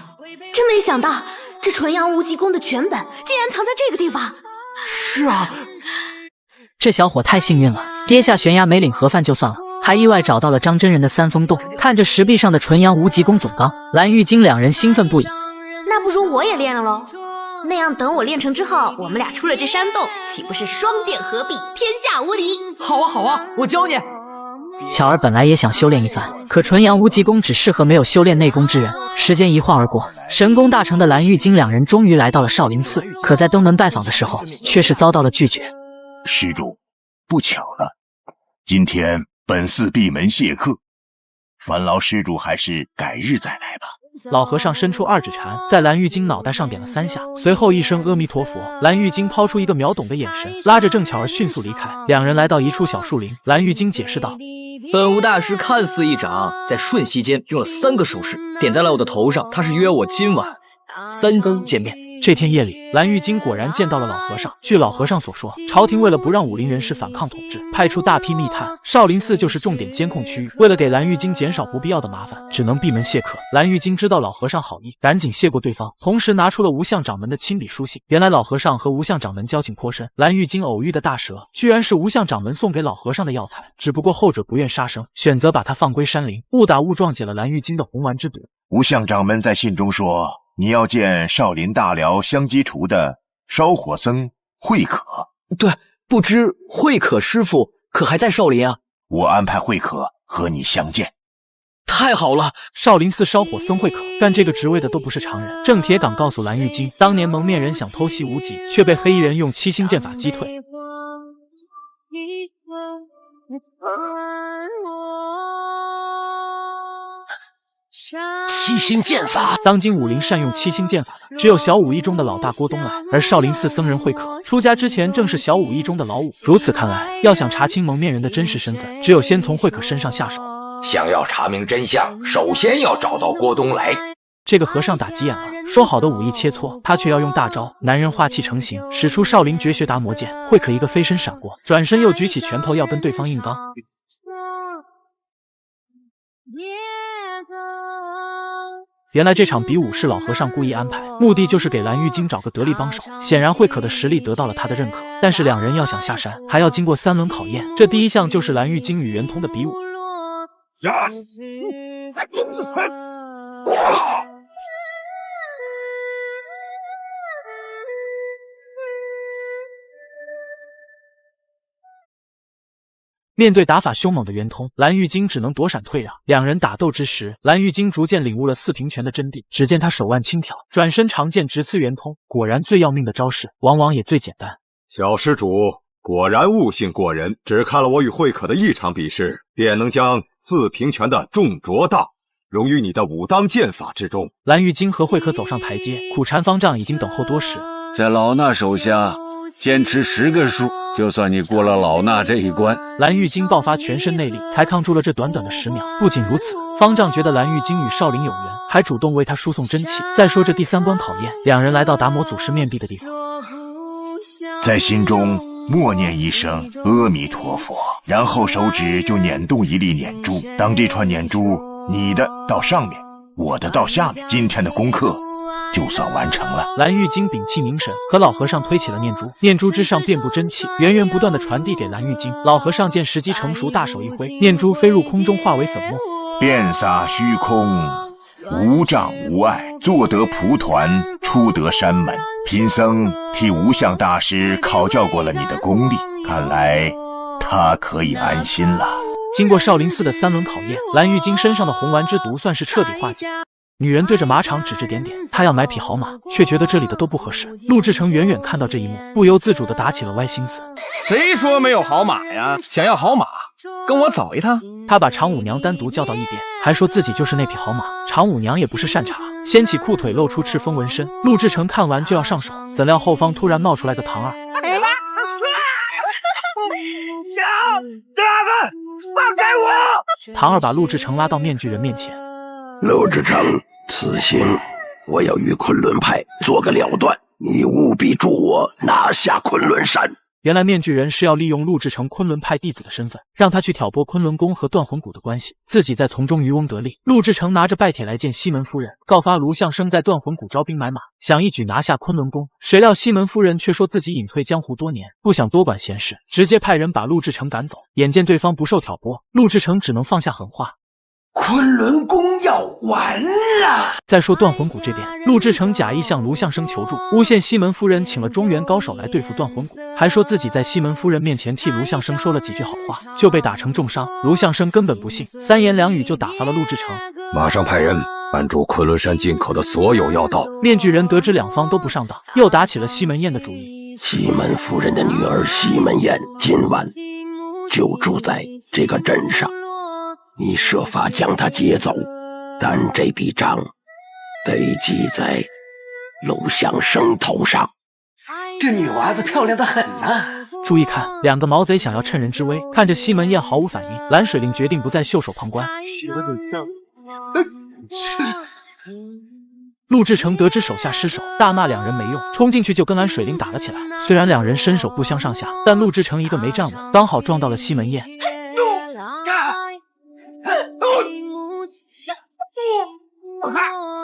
真没想到这纯阳无极功的全本竟然藏在这个地方。是啊，这小伙太幸运了，跌下悬崖没领盒饭就算了，还意外找到了张真人的3峰洞。看着石壁上的纯阳无极功总纲，蓝玉京两人兴奋不已。那不如我也练了喽，那样等我练成之后，我们俩出了这山洞，岂不是双剑合璧，天下无敌？好啊好啊，我教你。巧儿本来也想修炼一番，可纯阳无极功只适合没有修炼内功之人。时间一晃而过，神功大成的蓝玉京两人终于来到了少林寺，可在登门拜访的时候，却是遭到了拒绝。施主，不巧了，今天本寺闭门谢客，烦劳施主还是改日再来吧。老和尚伸出2指禅，在蓝玉京脑袋上点了3下，随后一声阿弥陀佛。蓝玉京抛出一个秒懂的眼神，拉着郑巧儿迅速离开。两人来到一处小树林，蓝玉京解释道：本无大师看似一掌，在瞬息间用了3个手势点在了我的头上，他是约我今晚3更见面。这天夜里，蓝玉京果然见到了老和尚。据老和尚所说，朝廷为了不让武林人士反抗统治，派出大批密探，少林寺就是重点监控区域。为了给蓝玉京减少不必要的麻烦，只能闭门谢客。蓝玉京知道老和尚好意，赶紧谢过对方，同时拿出了无相掌门的亲笔书信。原来老和尚和无相掌门交情颇深，蓝玉京偶遇的大蛇，居然是无相掌门送给老和尚的药材，只不过后者不愿杀生，选择把他放归山林，误打误撞解了蓝玉京的红丸之毒。无相掌门在信中说，你要见少林大辽香积厨的烧火僧慧可。对，不知慧可师傅可还在少林啊？我安排慧可和你相见。太好了！少林寺烧火僧慧可干这个职位的都不是常人。郑铁岗告诉蓝玉京，当年蒙面人想偷袭无极，却被黑衣人用7星剑法击退。7星剑法，当今武林善用7星剑法的，只有小武艺中的老大郭东来，而少林寺僧人慧可出家之前正是小武艺中的老五。如此看来，要想查清蒙面人的真实身份，只有先从慧可身上下手。想要查明真相，首先要找到郭东来。这个和尚打急眼了，说好的武艺切磋，他却要用大招。男人化气成形，使出少林绝学达摩剑。慧可一个飞身闪过，转身又举起拳头要跟对方硬刚。原来这场比武是老和尚故意安排，目的就是给蓝玉京找个得力帮手。显然慧可的实力得到了他的认可，但是两人要想下山，还要经过3轮考验。这第一项就是蓝玉京与圆通的比武。面对打法凶猛的圆通，蓝玉京只能躲闪退让。两人打斗之时，蓝玉京逐渐领悟了四平拳的真谛。只见他手腕轻挑，转身长剑直刺圆通。果然，最要命的招式往往也最简单。小施主果然悟性过人，只看了我与慧可的一场比试，便能将四平拳的重着大融于你的武当剑法之中。蓝玉京和慧可走上台阶，苦禅方丈已经等候多时。在老衲手下坚持10个数，就算你过了老衲这一关。蓝玉京爆发全身内力，才抗住了这短短的10秒。不仅如此，方丈觉得蓝玉京与少林有缘，还主动为他输送真气。再说这第3关考验，两人来到达摩祖师面壁的地方，在心中默念一声阿弥陀佛，然后手指就捻动一粒捻珠。当这串捻珠你的到上面，我的到下面，今天的功课就算完成了。蓝玉京屏气凝神，和老和尚推起了念珠，念珠之上遍布真气，源源不断的传递给蓝玉京。老和尚见时机成熟，大手一挥，念珠飞入空中，化为粉末，遍洒虚空，无障无碍，坐得蒲团，出得山门。贫僧替无相大师考教过了你的功力，看来他可以安心了。经过少林寺的3轮考验，蓝玉京身上的红丸之毒算是彻底化解。女人对着马场指指点点，她要买匹好马，却觉得这里的都不合适。陆志成远远看到这一幕，不由自主地打起了歪心思。谁说没有好马呀？想要好马，跟我走一趟。他把常五娘单独叫到一边，还说自己就是那匹好马。常五娘也不是善茬，掀起裤腿露出赤峰纹身。陆志成看完就要上手，怎料后方突然冒出来个唐二。大哥，放开我！唐二把陆志成拉到面具人面前。陆志成，此行我要与昆仑派做个了断，你务必助我拿下昆仑山。原来面具人是要利用陆志成昆仑派弟子的身份，让他去挑拨昆仑宫和断魂谷的关系，自己再从中渔翁得利。陆志成拿着拜帖来见西门夫人，告发卢相生在断魂谷招兵买马，想一举拿下昆仑宫。谁料西门夫人却说自己隐退江湖多年，不想多管闲事，直接派人把陆志成赶走。眼见对方不受挑拨，陆志成只能放下狠话。昆仑宫要完了。再说断魂谷这边，陆志成假意向卢相生求助，诬陷西门夫人请了中原高手来对付断魂谷，还说自己在西门夫人面前替卢相生说了几句好话，就被打成重伤。卢相生根本不信，3言2语就打发了陆志成。马上派人拦住昆仑山进口的所有药道。面具人得知两方都不上当，又打起了西门宴的主意。西门夫人的女儿西门宴今晚就住在这个镇上，你设法将他劫走，但这笔账得记在陆相生头上。这女娃子漂亮得很啊！注意看，两个毛贼想要趁人之危，看着西门宴毫无反应，蓝水灵决定不再袖手旁观。陆志成得知手下失手，大骂两人没用，冲进去就跟蓝水灵打了起来。虽然两人身手不相上下，但陆志成一个没站稳，刚好撞到了西门宴。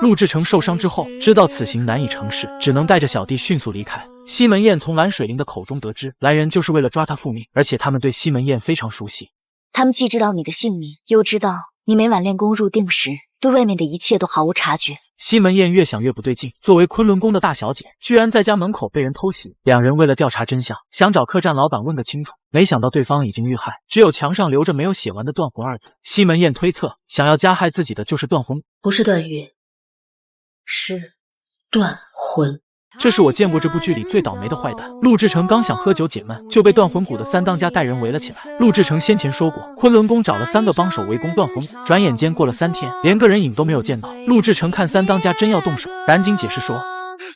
陆志成受伤之后，知道此行难以成事，只能带着小弟迅速离开。西门宴从蓝水灵的口中得知，来人就是为了抓他复命，而且他们对西门宴非常熟悉。他们既知道你的姓名，又知道你每晚练功入定时，对外面的一切都毫无察觉。西门宴越想越不对劲，作为昆仑宫的大小姐，居然在家门口被人偷袭。两人为了调查真相，想找客栈老板问个清楚，没想到对方已经遇害，只有墙上留着没有写完的断魂2字。西门宴推测，想要加害自己的就是断魂，不是段誉，是断魂。这是我见过这部剧里最倒霉的坏蛋。陆志成刚想喝酒解闷，就被断魂谷的3当家带人围了起来。陆志成先前说过，昆仑宫找了3个帮手围攻断魂谷，转眼间过了3天，连个人影都没有见到。陆志成看3当家真要动手，赶紧解释说，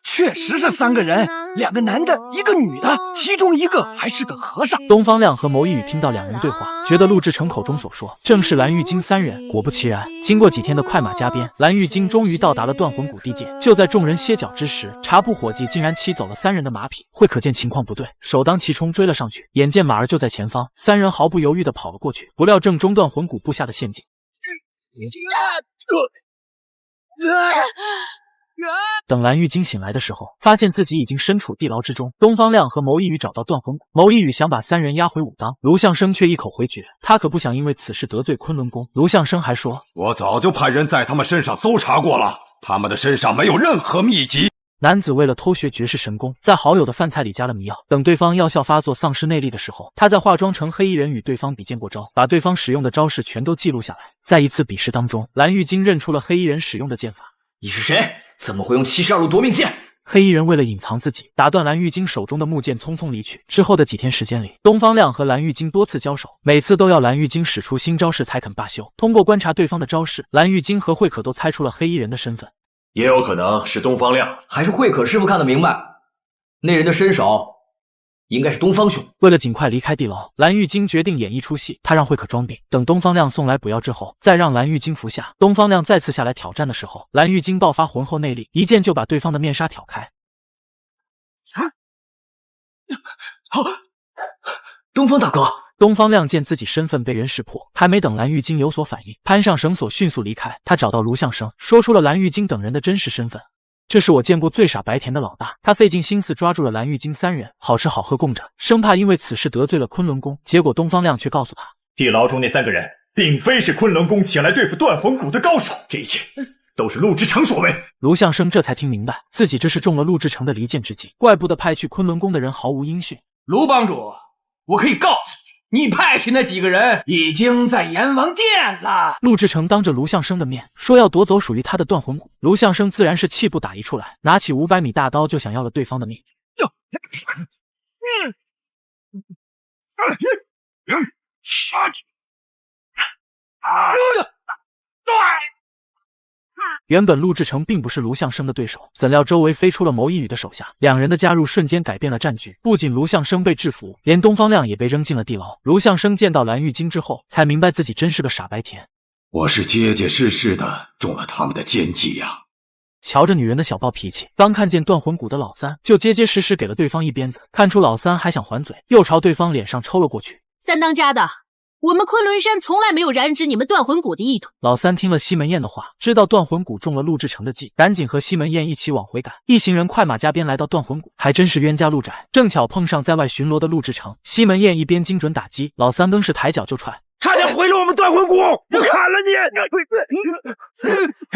确实是3个人，2个男的，1个女的，其中1个还是个和尚。东方亮和牟一宇听到两人对话，觉得陆志成口中所说正是蓝玉京3人。果不其然，经过几天的快马加鞭，蓝玉京终于到达了断魂谷地界。就在众人歇脚之时，茶铺伙计竟然骑走了3人的马匹，会可见情况不对，首当其冲追了上去。眼见马儿就在前方，3人毫不犹豫地跑了过去，不料正中断魂谷布下的陷阱。等蓝玉京醒来的时候，发现自己已经身处地牢之中。东方亮和牟一宇找到断魂谷，牟一宇想把三人押回武当，卢象升却一口回绝，他可不想因为此事得罪昆仑宫。卢象升还说：“我早就派人在他们身上搜查过了，他们的身上没有任何秘籍。”男子为了偷学绝世神功，在好友的饭菜里加了迷药，等对方药效发作丧失内力的时候，他再化妆成黑衣人与对方比剑过招，把对方使用的招式全都记录下来。在一次比试当中，蓝玉京认出了黑衣人使用的剑法。你是谁？怎么会用72路夺命剑？黑衣人为了隐藏自己，打断蓝玉京手中的木剑，匆匆离去。之后的几天时间里，东方亮和蓝玉京多次交手，每次都要蓝玉京使出新招式才肯罢休。通过观察对方的招式，蓝玉京和慧可都猜出了黑衣人的身份。也有可能是东方亮，还是慧可师傅看得明白，那人的身手应该是东方兄。为了尽快离开地牢，蓝玉京决定演一出戏，他让慧可装病，等东方亮送来补药之后，再让蓝玉京服下。东方亮再次下来挑战的时候，蓝玉京爆发浑厚内力，一剑就把对方的面纱挑开。好，东方大哥。东方亮见自己身份被人识破，还没等蓝玉京有所反应，攀上绳索迅速离开。他找到卢象升，说出了蓝玉京等人的真实身份。这是我见过最傻白甜的老大。他费尽心思抓住了蓝玉京三人，好吃好喝供着，生怕因为此事得罪了昆仑宫。结果东方亮却告诉他，地牢中那3个人并非是昆仑宫请来对付断魂谷的高手，这一切都是陆之城所为。卢象升这才听明白，自己这是中了陆之城的离间之计，怪不得派去昆仑宫的人毫无音讯。卢帮主，我可以告诉你，你派去那几个人已经在阎王殿了。陆志成当着卢象升的面说要夺走属于他的断魂谷，卢象升自然是气不打一处来，拿起500米大刀就想要了对方的命。原本陆志成并不是卢象升的对手，怎料周围飞出了牟一宇的手下，两人的加入瞬间改变了战局。不仅卢象升被制服，连东方亮也被扔进了地牢。卢象升见到蓝玉京之后，才明白自己真是个傻白甜。我是结结实实的中了他们的奸计呀！瞧着女人的小暴脾气，刚看见断魂谷的老三，就结结实实给了对方一鞭子。看出老三还想还嘴，又朝对方脸上抽了过去。三当家的，我们昆仑山从来没有染指你们断魂谷的意图。老三听了西门宴的话，知道断魂谷中了陆志成的计，赶紧和西门宴一起往回赶。一行人快马加鞭来到断魂谷，还真是冤家路窄，正巧碰上在外巡逻的陆志成。西门宴一边精准打击，老三更是抬脚就踹，差点毁了我们断魂谷！我砍了你！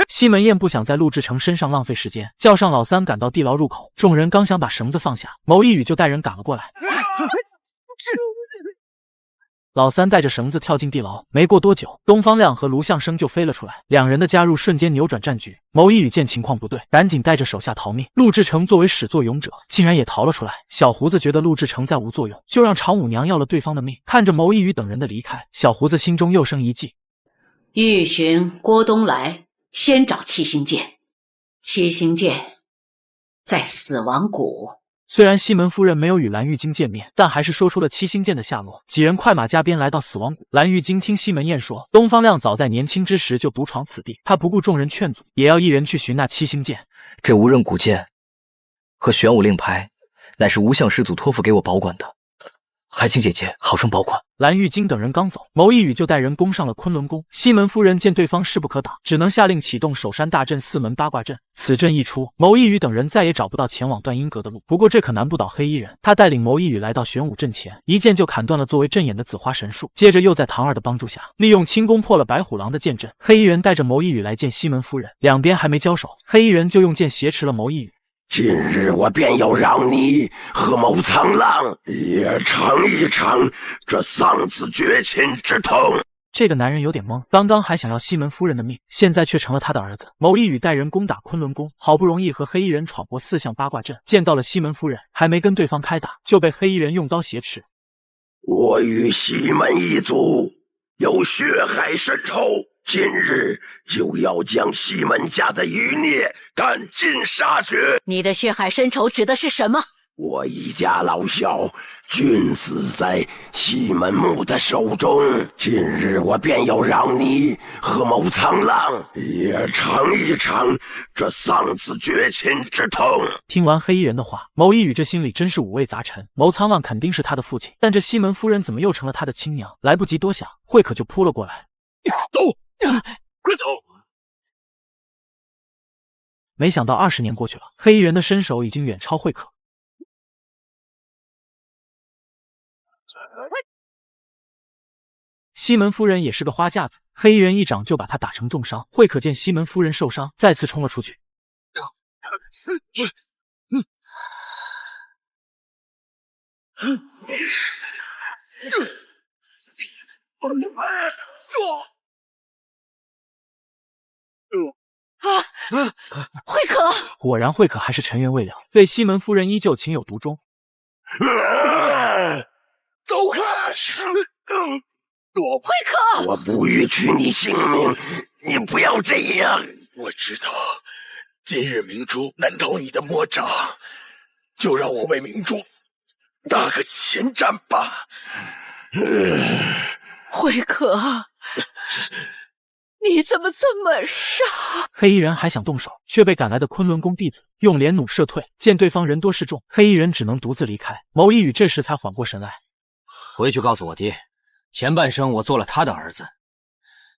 西门宴不想在陆志成身上浪费时间，叫上老三赶到地牢入口。众人刚想把绳子放下，牟一宇就带人赶了过来。老三带着绳子跳进地牢，没过多久，东方亮和卢象升就飞了出来，两人的加入瞬间扭转战局。牟一宇见情况不对，赶紧带着手下逃命。陆志成作为始作俑者，竟然也逃了出来。小胡子觉得陆志成再无作用，就让常五娘要了对方的命。看着牟一宇等人的离开，小胡子心中又生一计：欲寻郭东来，先找七星剑。七星剑在死亡谷。虽然西门夫人没有与蓝玉京见面，但还是说出了七星剑的下落。几人快马加鞭来到死亡谷。蓝玉京听西门宴说，东方亮早在年轻之时就独闯此地，他不顾众人劝阻，也要一人去寻那七星剑。这无刃古剑和玄武令牌，乃是无相师祖托付给我保管的，还请姐姐好生保管。蓝玉京等人刚走，牟一宇就带人攻上了昆仑宫。西门夫人见对方势不可挡，只能下令启动守山大阵4门八卦阵。此阵一出，牟一宇等人再也找不到前往断阴阁的路。不过这可难不倒黑衣人，他带领牟一宇来到玄武阵前，一剑就砍断了作为阵眼的紫花神树。接着又在唐二的帮助下，利用轻功破了白虎狼的剑阵。黑衣人带着牟一宇来见西门夫人，两边还没交手，黑衣人就用剑挟持了牟一宇。今日我便要让你和某苍狼也尝一尝这丧子绝亲之痛。这个男人有点懵，刚刚还想要西门夫人的命，现在却成了他的儿子。牟一宇带人攻打昆仑宫，好不容易和黑衣人闯过4项八卦阵，见到了西门夫人，还没跟对方开打，就被黑衣人用刀挟持。我与西门一族有血海深仇，今日就要将西门家的余孽赶尽杀绝。你的血海深仇指的是什么？我一家老小均死在西门木的手中，今日我便要让你和某苍狼也尝一尝这丧子绝亲之痛。听完黑衣人的话，牟一宇这心里真是五味杂陈。牟苍浪肯定是他的父亲，但这西门夫人怎么又成了他的亲娘？来不及多想，慧可就扑了过来。走，快走！没想到20年过去了，黑衣人的身手已经远超慧可。西门夫人也是个花架子，黑衣人一掌就把她打成重伤。慧可见西门夫人受伤，再次冲了出去。慧可，果然慧可还是尘缘未了，对西门夫人依旧情有独钟。走开！慧可，我不欲取你性命，你不要这样。我知道，今日明珠难逃你的魔掌，就让我为明珠打个前站吧。慧可，你怎么这么傻？黑衣人还想动手，却被赶来的昆仑宫弟子用连弩射退。见对方人多势众，黑衣人只能独自离开。牟一羽这时才缓过神来，回去告诉我爹，前半生我做了他的儿子，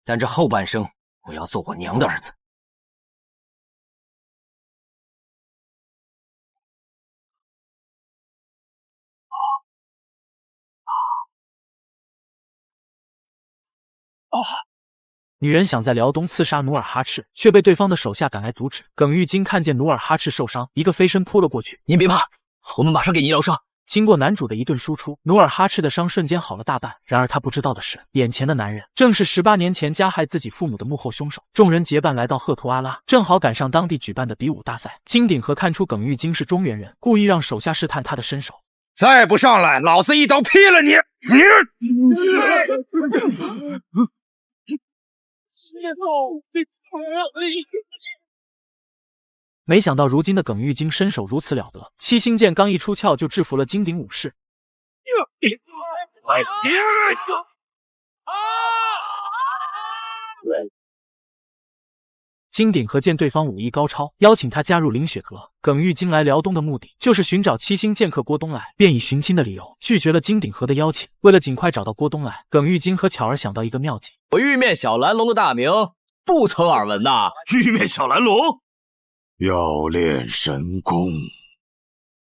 但这后半生我要做我娘的儿子。女人想在辽东刺杀努尔哈赤，却被对方的手下赶来阻止。耿玉京看见努尔哈赤受伤，一个飞身扑了过去。您别怕，我们马上给您疗伤。经过男主的一顿输出，努尔哈赤的伤瞬间好了大半。然而他不知道的是，眼前的男人正是18年前加害自己父母的幕后凶手。众人结伴来到赫图阿拉，正好赶上当地举办的比武大赛。金鼎和看出耿玉京是中原人，故意让手下试探他的身手。再不上来，老子一刀劈了你！没想到如今的耿玉京身手如此了得，七星剑刚一出鞘就制服了金鼎武士。金鼎和见对方武艺高超，邀请他加入凌雪阁。耿玉京来辽东的目的就是寻找七星剑客郭东来，便以寻亲的理由拒绝了金鼎和的邀请。为了尽快找到郭东来，耿玉京和巧儿想到一个妙计。我玉面小蓝龙的大名不曾耳闻呐。玉面小蓝龙，要练神功，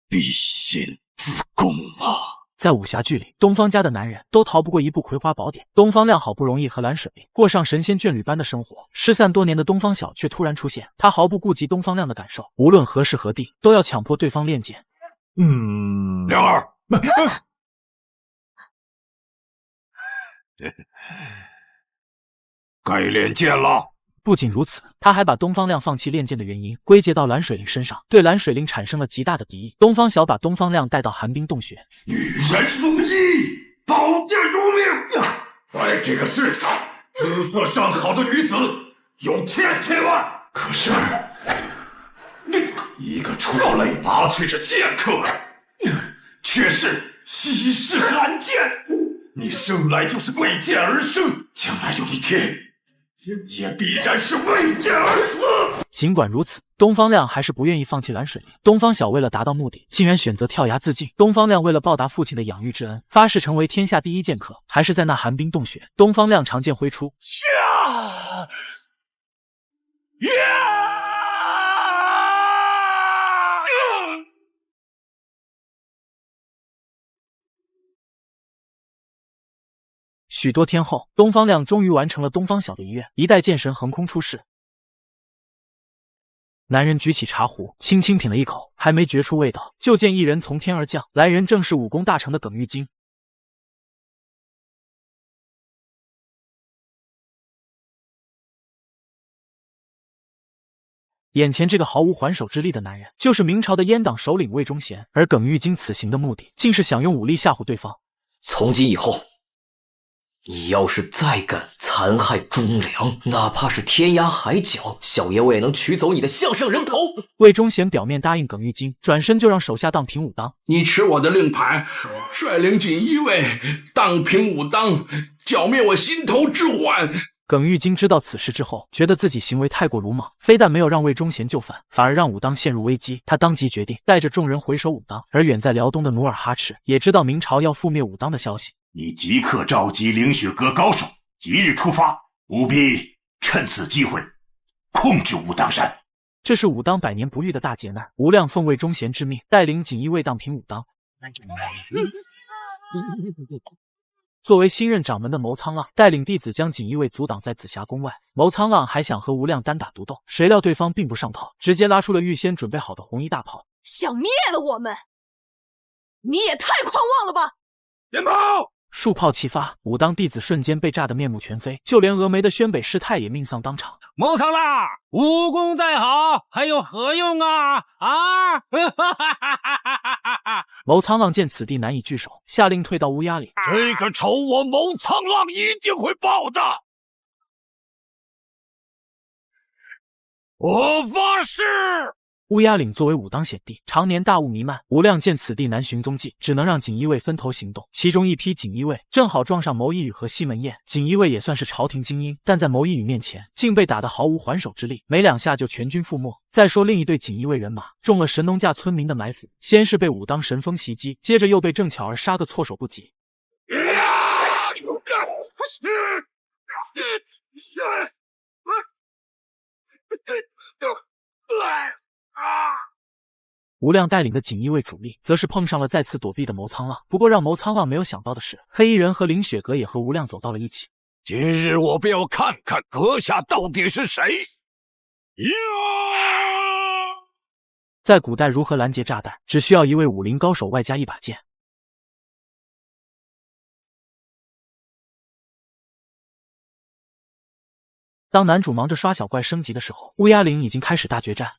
必先自宫啊！在武侠剧里，东方家的男人都逃不过一部《葵花宝典》。东方亮好不容易和蓝水灵过上神仙眷侣般的生活，失散多年的东方晓却突然出现，他毫不顾及东方亮的感受，无论何时何地都要强迫对方练剑。亮儿，该练剑了。不仅如此，他还把东方亮放弃练剑的原因归结到蓝水灵身上，对蓝水灵产生了极大的敌意。东方晓把东方亮带到寒冰洞穴，女人如衣，宝剑如命，在这个世上，姿色上好的女子有千万，可是一个出类拔萃的剑客，却是稀世罕见。你生来就是为剑而生，将来有一天也必然是为剑而死。尽管如此，东方亮还是不愿意放弃蓝水灵。东方晓为了达到目的，竟然选择跳崖自尽。东方亮为了报答父亲的养育之恩，发誓成为天下第一剑客。还是在那寒冰洞穴，东方亮长剑挥出，许多天后，东方亮终于完成了东方晓的遗愿，一代剑神横空出世。男人举起茶壶，轻轻品了一口，还没觉出味道，就见一人从天而降，来人正是武功大成的耿玉京。眼前这个毫无还手之力的男人，就是明朝的阉党首领魏忠贤，而耿玉京此行的目的，竟是想用武力吓唬对方。从今以后，你要是再敢残害忠良，哪怕是天涯海角，小爷我也能取走你的项上人头。魏忠贤表面答应耿玉京，转身就让手下当平武当。你持我的令牌，率领锦衣卫当平武当，剿灭我心头之患。耿玉京知道此事之后，觉得自己行为太过鲁莽，非但没有让魏忠贤就范，反而让武当陷入危机。他当即决定带着众人回守武当。而远在辽东的努尔哈赤也知道明朝要覆灭武当的消息，你即刻召集凌雪阁高手，即日出发，务必趁此机会控制武当山。这是武当百年不遇的大劫难。无量奉为忠贤之命，带领锦衣卫荡平武当。作为新任掌门的谋苍浪带领弟子将锦衣卫阻挡在紫霞宫外。谋苍浪还想和无量单打独斗，谁料对方并不上套，直接拉出了预先准备好的红衣大炮，想灭了我们！你也太狂妄了吧！鞭炮！数炮齐发，武当弟子瞬间被炸得面目全非，就连峨眉的宣北师太也命丧当场。谋苍浪，武功再好，还有何用啊！谋苍浪见此地难以聚首，下令退到乌鸦岭。这个仇我谋苍浪一定会报的。我发誓。乌鸦岭作为武当险地，常年大雾弥漫。无量见此地难寻踪迹，只能让锦衣卫分头行动。其中一批锦衣卫正好撞上牟一羽和西门宴。锦衣卫也算是朝廷精英，但在牟一羽面前，竟被打得毫无还手之力，没2下就全军覆没。再说另一队锦衣卫人马中了神农架村民的埋伏，先是被武当神风袭击，接着又被郑巧儿杀个措手不及。无量带领的锦衣卫主力，则是碰上了再次躲避的谋苍浪。不过让谋苍浪没有想到的是，黑衣人和林雪阁也和无量走到了一起。今日我便要看看阁下到底是谁！在古代如何拦截炸弹，只需要一位武林高手外加一把剑。当男主忙着刷小怪升级的时候，乌鸦岭已经开始大决战。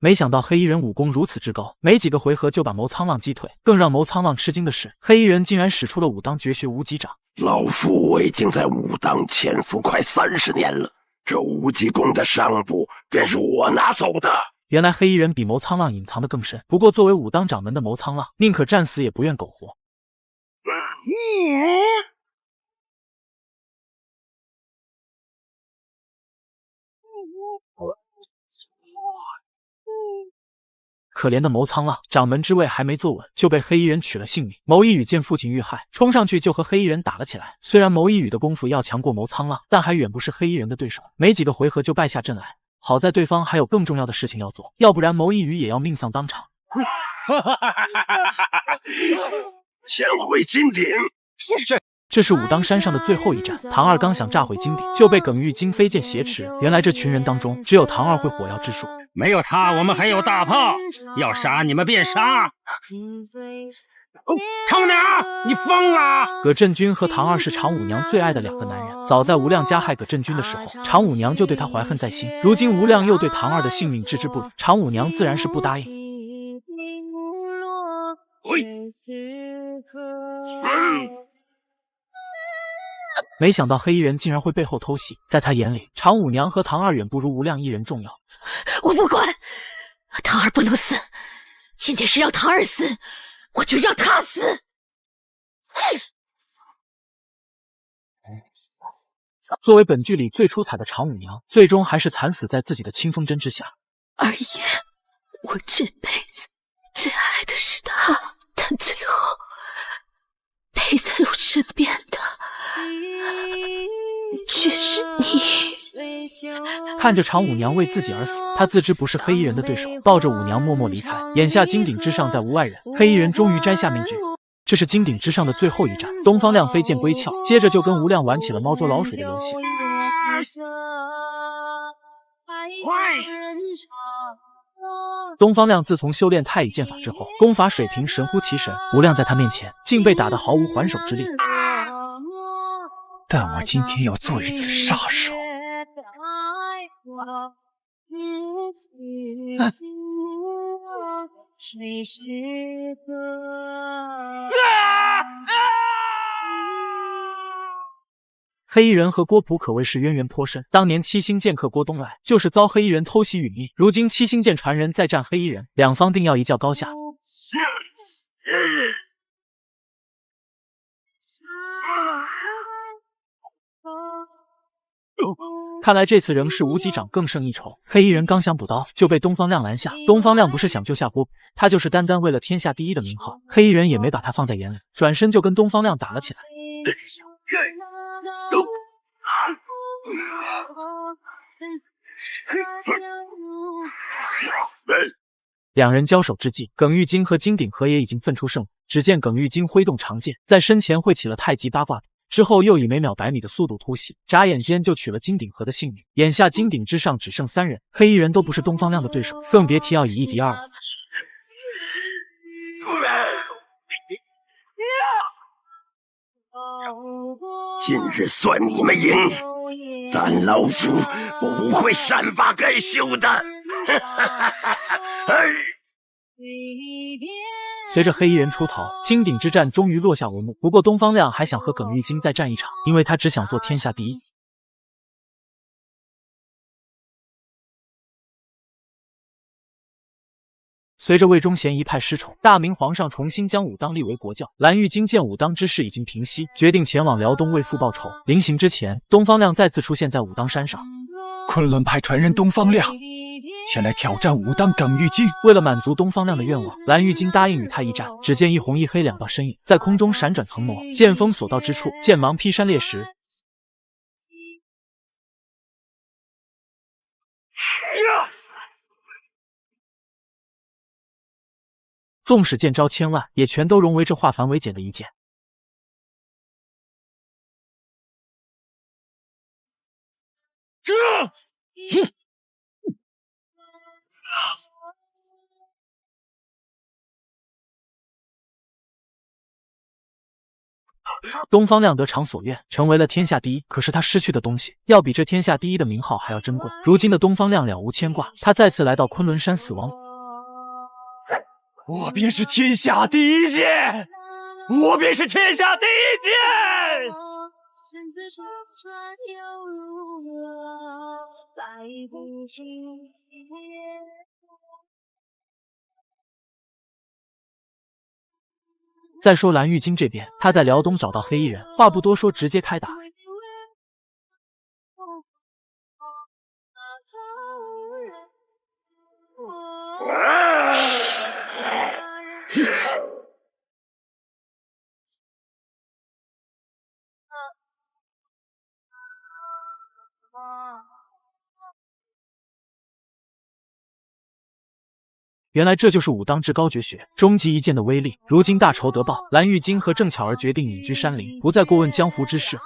没想到黑衣人武功如此之高，没几个回合就把谋苍浪击退。更让谋苍浪吃惊的是，黑衣人竟然使出了武当绝学无极掌。老夫我已经在武当潜伏快30年了，这无极功的上部便是我拿走的。原来黑衣人比谋苍浪隐藏得更深，不过作为武当掌门的谋苍浪，宁可战死也不愿苟活。可怜的谋苍浪，掌门之位还没坐稳，就被黑衣人取了性命。牟一羽见父亲遇害，冲上去就和黑衣人打了起来。虽然牟一羽的功夫要强过谋苍浪，但还远不是黑衣人的对手，没几个回合就败下阵来。好在对方还有更重要的事情要做，要不然牟一羽也要命丧当场。先回金鼎。这是武当山上的最后一战，唐二刚想炸毁金鼎，就被耿玉京飞剑挟持。原来这群人当中，只有唐二会火药之术。没有他，我们还有大炮，要杀你们便杀。唐娘，你疯了！葛振军和唐二是常五娘最爱的2个男人。早在无量加害葛振军的时候，常五娘就对他怀恨在心。如今无量又对唐二的性命置之不理，常五娘自然是不答应。没想到黑衣人竟然会背后偷袭，在他眼里，常五娘和唐二远不如无量一人重要。我不管，唐二不能死，今天是让唐二死，我就让他死。作为本剧里最出彩的常五娘，最终还是惨死在自己的清风针之下。二爷，我这辈子最爱的是他，但最后陪在我身边的却是你。看着常五娘为自己而死，他自知不是黑衣人的对手，抱着五娘默默离开。眼下金鼎之上再无外人，黑衣人终于摘下面具。这是金鼎之上的最后一战，东方亮飞剑归鞘，接着就跟无量玩起了猫捉老鼠的游戏。东方亮自从修炼太乙剑法之后，功法水平神乎其神，无量在他面前竟被打得毫无还手之力。但我今天要做一次杀手。黑衣人和郭璞可谓是渊源颇深，当年七星剑客郭东来就是遭黑衣人偷袭殒命，如今七星剑传人再战黑衣人，两方定要一较高下。看来这次仍是无极掌更胜一筹。黑衣人刚想补刀，就被东方亮拦下。东方亮不是想救下郭璞，他就是单单为了天下第一的名号。黑衣人也没把他放在眼里，转身就跟东方亮打了起来。两人交手之际，耿玉京和金鼎和也已经分出胜负。只见耿玉京挥动长剑，在身前挥起了太极八卦掌，之后又以每秒100米的速度突袭，眨眼间就取了金鼎和的性命。眼下金鼎之上只剩3人，黑衣人都不是东方亮的对手，更别提要以1敌2了。今日算你们赢，但老夫不会善罢甘休的。随着黑衣人出逃，金鼎之战终于落下帷幕。不过东方亮还想和耿玉京再战一场，因为他只想做天下第一。随着魏忠贤一派失宠，大明皇上重新将武当立为国教。蓝玉京见武当之事已经平息，决定前往辽东为父报仇。临行之前，东方亮再次出现在武当山上。昆仑派传人东方亮前来挑战武当耿玉京。为了满足东方亮的愿望，蓝玉京答应与他一战。只见一红一黑2道身影在空中闪转腾挪，剑锋所到之处，剑芒劈山裂石。纵使剑招千万，也全都融为这化繁为简的一剑。东方亮得偿所愿，成为了天下第一。可是他失去的东西，要比这天下第一的名号还要珍贵。如今的东方亮了无牵挂，他再次来到昆仑山死亡。我便是天下第一剑，我便是天下第一剑。再说蓝玉京这边，他在辽东找到黑衣人，话不多说，直接开打。原来这就是武当至高绝学终极一剑的威力。如今大仇得报，蓝玉京和郑巧儿决定隐居山林，不再过问江湖之事。